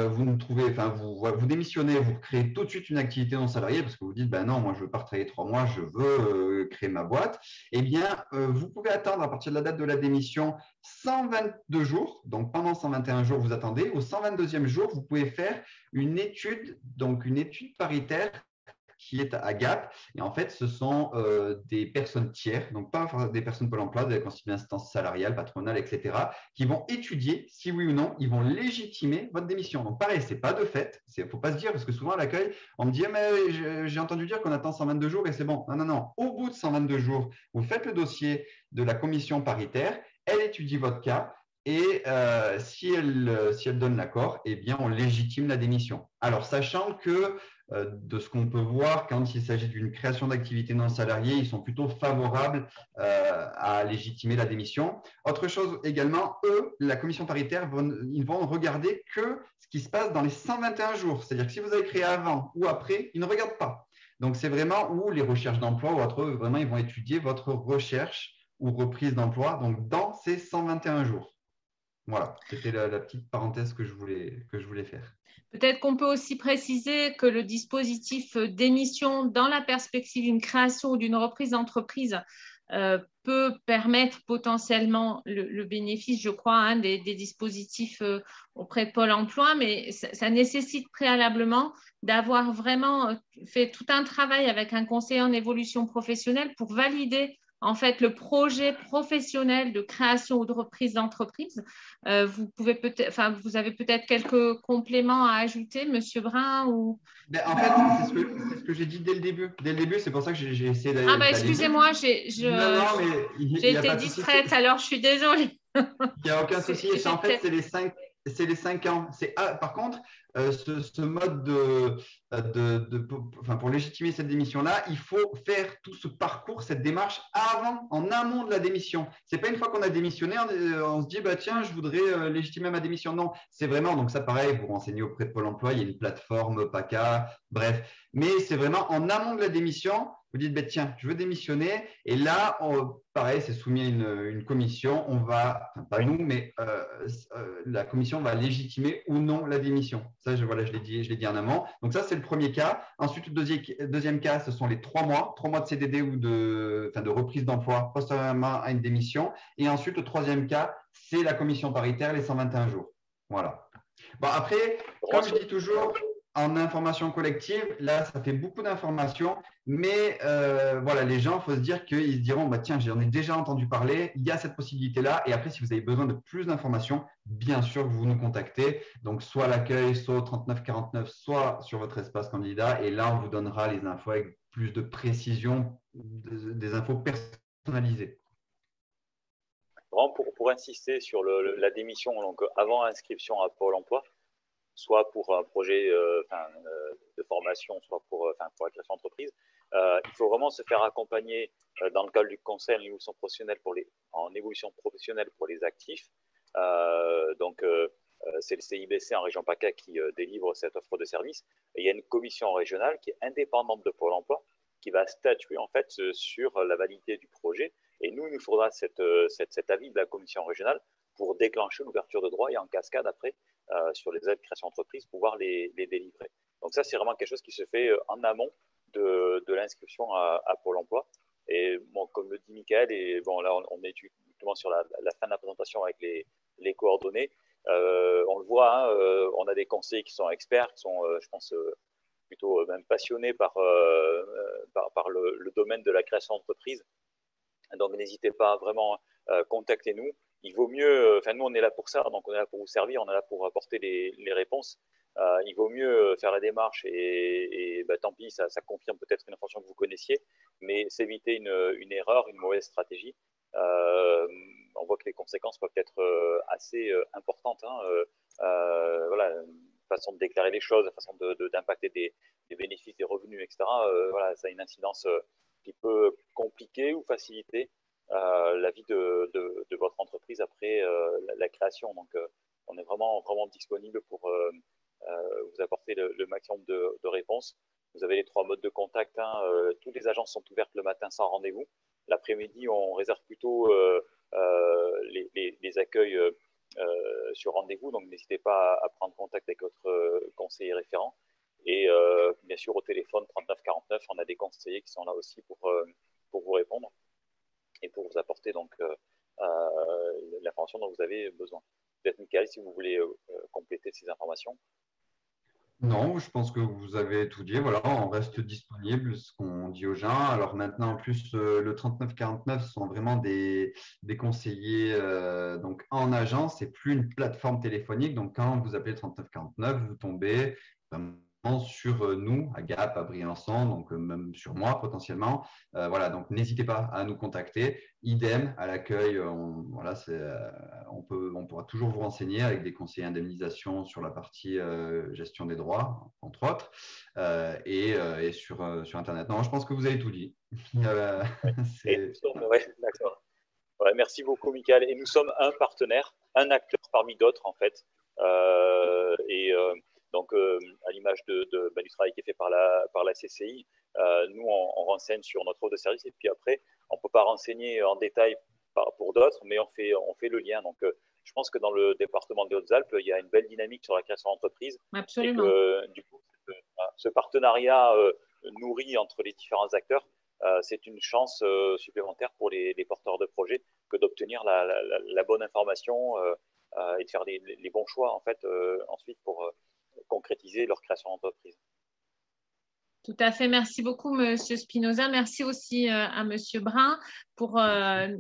vous ne trouvez, enfin, vous démissionnez, vous créez tout de suite une activité non salariée parce que vous dites, ben non, moi je veux pas travailler 3 mois, je veux créer ma boîte, eh bien, vous pouvez attendre à partir de la date de la démission 122 jours. Donc, pendant 121 jours, vous attendez. Au 122e jour, vous pouvez faire une étude, donc une étude paritaire qui est à Gap. Et en fait, ce sont des personnes tiers, donc pas des personnes Pôle emploi, des constituées d'instances salariales, patronales, etc., qui vont étudier si oui ou non, ils vont légitimer votre démission. Donc pareil, ce n'est pas de fait. Il ne faut pas se dire, parce que souvent à l'accueil, on me dit, mais j'ai entendu dire qu'on attend 122 jours et c'est bon. Non, non, non. Au bout de 122 jours, vous faites le dossier de la commission paritaire, elle étudie votre cas. Et si elle donne l'accord, eh bien, on légitime la démission. Alors, sachant que de ce qu'on peut voir, quand il s'agit d'une création d'activité non salariée, ils sont plutôt favorables à légitimer la démission. Autre chose également, eux, la commission paritaire, ils vont regarder que ce qui se passe dans les 121 jours. C'est-à-dire que si vous avez créé avant ou après, ils ne regardent pas. Donc, c'est vraiment où les recherches d'emploi ou autre, vraiment, ils vont étudier votre recherche ou reprise d'emploi donc dans ces 121 jours. Voilà, c'était la petite parenthèse que je voulais faire. Peut-être qu'on peut aussi préciser que le dispositif d'émission dans la perspective d'une création ou d'une reprise d'entreprise peut permettre potentiellement le bénéfice, je crois, hein, des dispositifs auprès de Pôle emploi, mais ça nécessite préalablement d'avoir vraiment fait tout un travail avec un conseiller en évolution professionnelle pour valider en fait le projet professionnel de création ou de reprise d'entreprise. Vous avez peut-être quelques compléments à ajouter, Monsieur Brun ou... En fait, c'est ce que j'ai dit dès le début. Dès le début, c'est pour ça que j'ai essayé d'aller. Ah bah excusez-moi, j'ai été distraite, alors je suis désolée. Il n'y a aucun souci. En fait, c'est les 5 ans. Par contre, ce mode pour légitimer cette démission-là, il faut faire tout ce parcours, cette démarche en amont de la démission. Ce n'est pas une fois qu'on a démissionné, on se dit, bah, tiens, je voudrais légitimer ma démission. Non, c'est vraiment, donc ça pareil, vous renseignez auprès de Pôle emploi, il y a une plateforme, PACA, bref. Mais c'est vraiment en amont de la démission. Vous dites, bah, tiens, je veux démissionner. Et là, pareil, c'est soumis à une commission. On va, enfin, pas nous, mais la commission va légitimer ou non la démission. Ça, je l'ai dit en amont. Donc, ça, c'est le premier cas. Ensuite, le deuxième cas, ce sont les 3 mois. 3 mois de CDD ou de reprise d'emploi postérieurement à une démission. Et ensuite, le troisième cas, c'est la commission paritaire, les 121 jours. Voilà. Bon, après, comme je dis toujours, en information collective, là, ça fait beaucoup d'informations, mais voilà, les gens, il faut se dire qu'ils se diront, bah, tiens, j'en ai déjà entendu parler, il y a cette possibilité-là. Et après, si vous avez besoin de plus d'informations, bien sûr, vous nous contactez. Donc, soit à l'accueil, soit au 3949, soit sur votre espace candidat. Et là, on vous donnera les infos avec plus de précision, des infos personnalisées. Pour insister sur la démission, donc avant inscription à Pôle emploi, soit pour un projet de formation, soit pour la création d'entreprise. Il faut vraiment se faire accompagner dans le cadre du conseil en évolution professionnelle pour les actifs. C'est le CIBC en région PACA qui délivre cette offre de service. Et il y a une commission régionale qui est indépendante de Pôle emploi qui va statuer en fait sur la validité du projet. Et nous, il nous faudra cet avis de la commission régionale pour déclencher l'ouverture de droit et en cascade après sur les aides création d'entreprise, pouvoir les délivrer. Donc ça, c'est vraiment quelque chose qui se fait en amont de l'inscription à Pôle emploi. Et bon, comme le dit Michael, et bon, là, on est justement sur la fin de la présentation avec les coordonnées. On le voit, hein, on a des conseillers qui sont experts, qui sont, je pense, plutôt même passionnés par le domaine de la création d'entreprise. Donc, n'hésitez pas vraiment, contactez-nous. Il vaut mieux, enfin, nous, on est là pour ça, donc on est là pour vous servir, on est là pour apporter les réponses. Il vaut mieux faire la démarche et bah, tant pis, ça confirme peut-être une information que vous connaissiez, mais s'éviter une erreur, une mauvaise stratégie. On voit que les conséquences peuvent être assez importantes. Hein, voilà, façon de déclarer les choses, la façon d'impacter des bénéfices, des revenus, etc. Voilà, ça a une incidence qui peut compliquer ou faciliter la vie de votre entreprise après la création. Donc, on est vraiment disponible pour vous apporter le maximum de réponses. Vous avez les 3 modes de contact. Hein. Toutes les agences sont ouvertes le matin sans rendez-vous. L'après-midi, on réserve plutôt les accueils sur rendez-vous. Donc, n'hésitez pas à prendre contact avec votre conseiller référent. Et bien sûr, au téléphone 3949, on a des conseillers qui sont là aussi pour vous répondre et pour vous apporter donc l'information dont vous avez besoin. Peut-être, Michael, si vous voulez compléter ces informations. Non, je pense que vous avez tout dit. Voilà, on reste disponible, ce qu'on dit aux gens. Alors maintenant, en plus, le 3949 sont vraiment des conseillers donc en agence. C'est plus une plateforme téléphonique. Donc, quand vous appelez 3949, vous tombez vraiment sur nous, à Gap, à Briançon, donc même sur moi potentiellement. Voilà, donc n'hésitez pas à nous contacter. Idem à l'accueil, voilà, on pourra toujours vous renseigner avec des conseillers indemnisation sur la partie gestion des droits, entre autres, et sur Internet. Non, je pense que vous avez tout dit. Ouais, d'accord. Ouais, merci beaucoup, Michael. Et nous sommes un partenaire, un acteur parmi d'autres, en fait. Donc, à l'image du travail qui est fait par la CCI, nous, on renseigne sur notre offre de service. Et puis après, on ne peut pas renseigner en détail pour d'autres, mais on fait le lien. Donc, je pense que dans le département des Hautes-Alpes, il y a une belle dynamique sur la création d'entreprise. Absolument. Et que, du coup, ce partenariat nourri entre les différents acteurs, c'est une chance supplémentaire pour les porteurs de projets que d'obtenir la bonne information et de faire les bons choix en fait ensuite pour concrétiser leur création d'entreprise. Tout à fait. Merci beaucoup, Monsieur Spinoza. Merci aussi à Monsieur Brun pour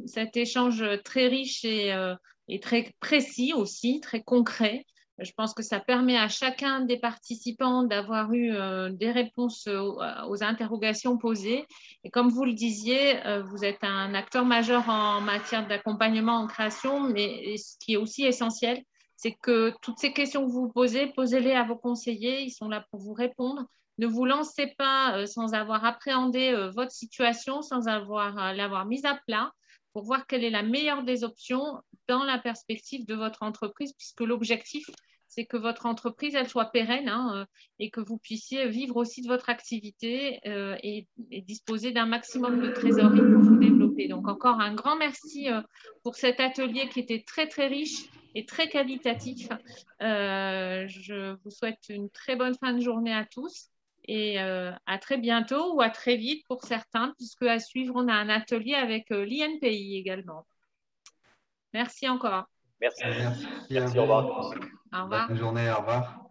cet échange très riche et très précis aussi, très concret. Je pense que ça permet à chacun des participants d'avoir eu des réponses aux interrogations posées. Et comme vous le disiez, vous êtes un acteur majeur en matière d'accompagnement en création, mais ce qui est aussi essentiel, c'est que toutes ces questions que vous posez, posez-les à vos conseillers. Ils sont là pour vous répondre. Ne vous lancez pas sans avoir appréhendé votre situation, sans l'avoir mise à plat pour voir quelle est la meilleure des options dans la perspective de votre entreprise, puisque l'objectif, c'est que votre entreprise, elle soit pérenne et que vous puissiez vivre aussi de votre activité et disposer d'un maximum de trésorerie pour vous développer. Donc, encore un grand merci pour cet atelier qui était très, très riche et très qualitatif. Je vous souhaite une très bonne fin de journée à tous. Et à très bientôt ou à très vite pour certains, puisque à suivre, on a un atelier avec l'INPI également. Merci encore. Merci. Merci Au revoir à tous. Au revoir. Bonne journée, au revoir.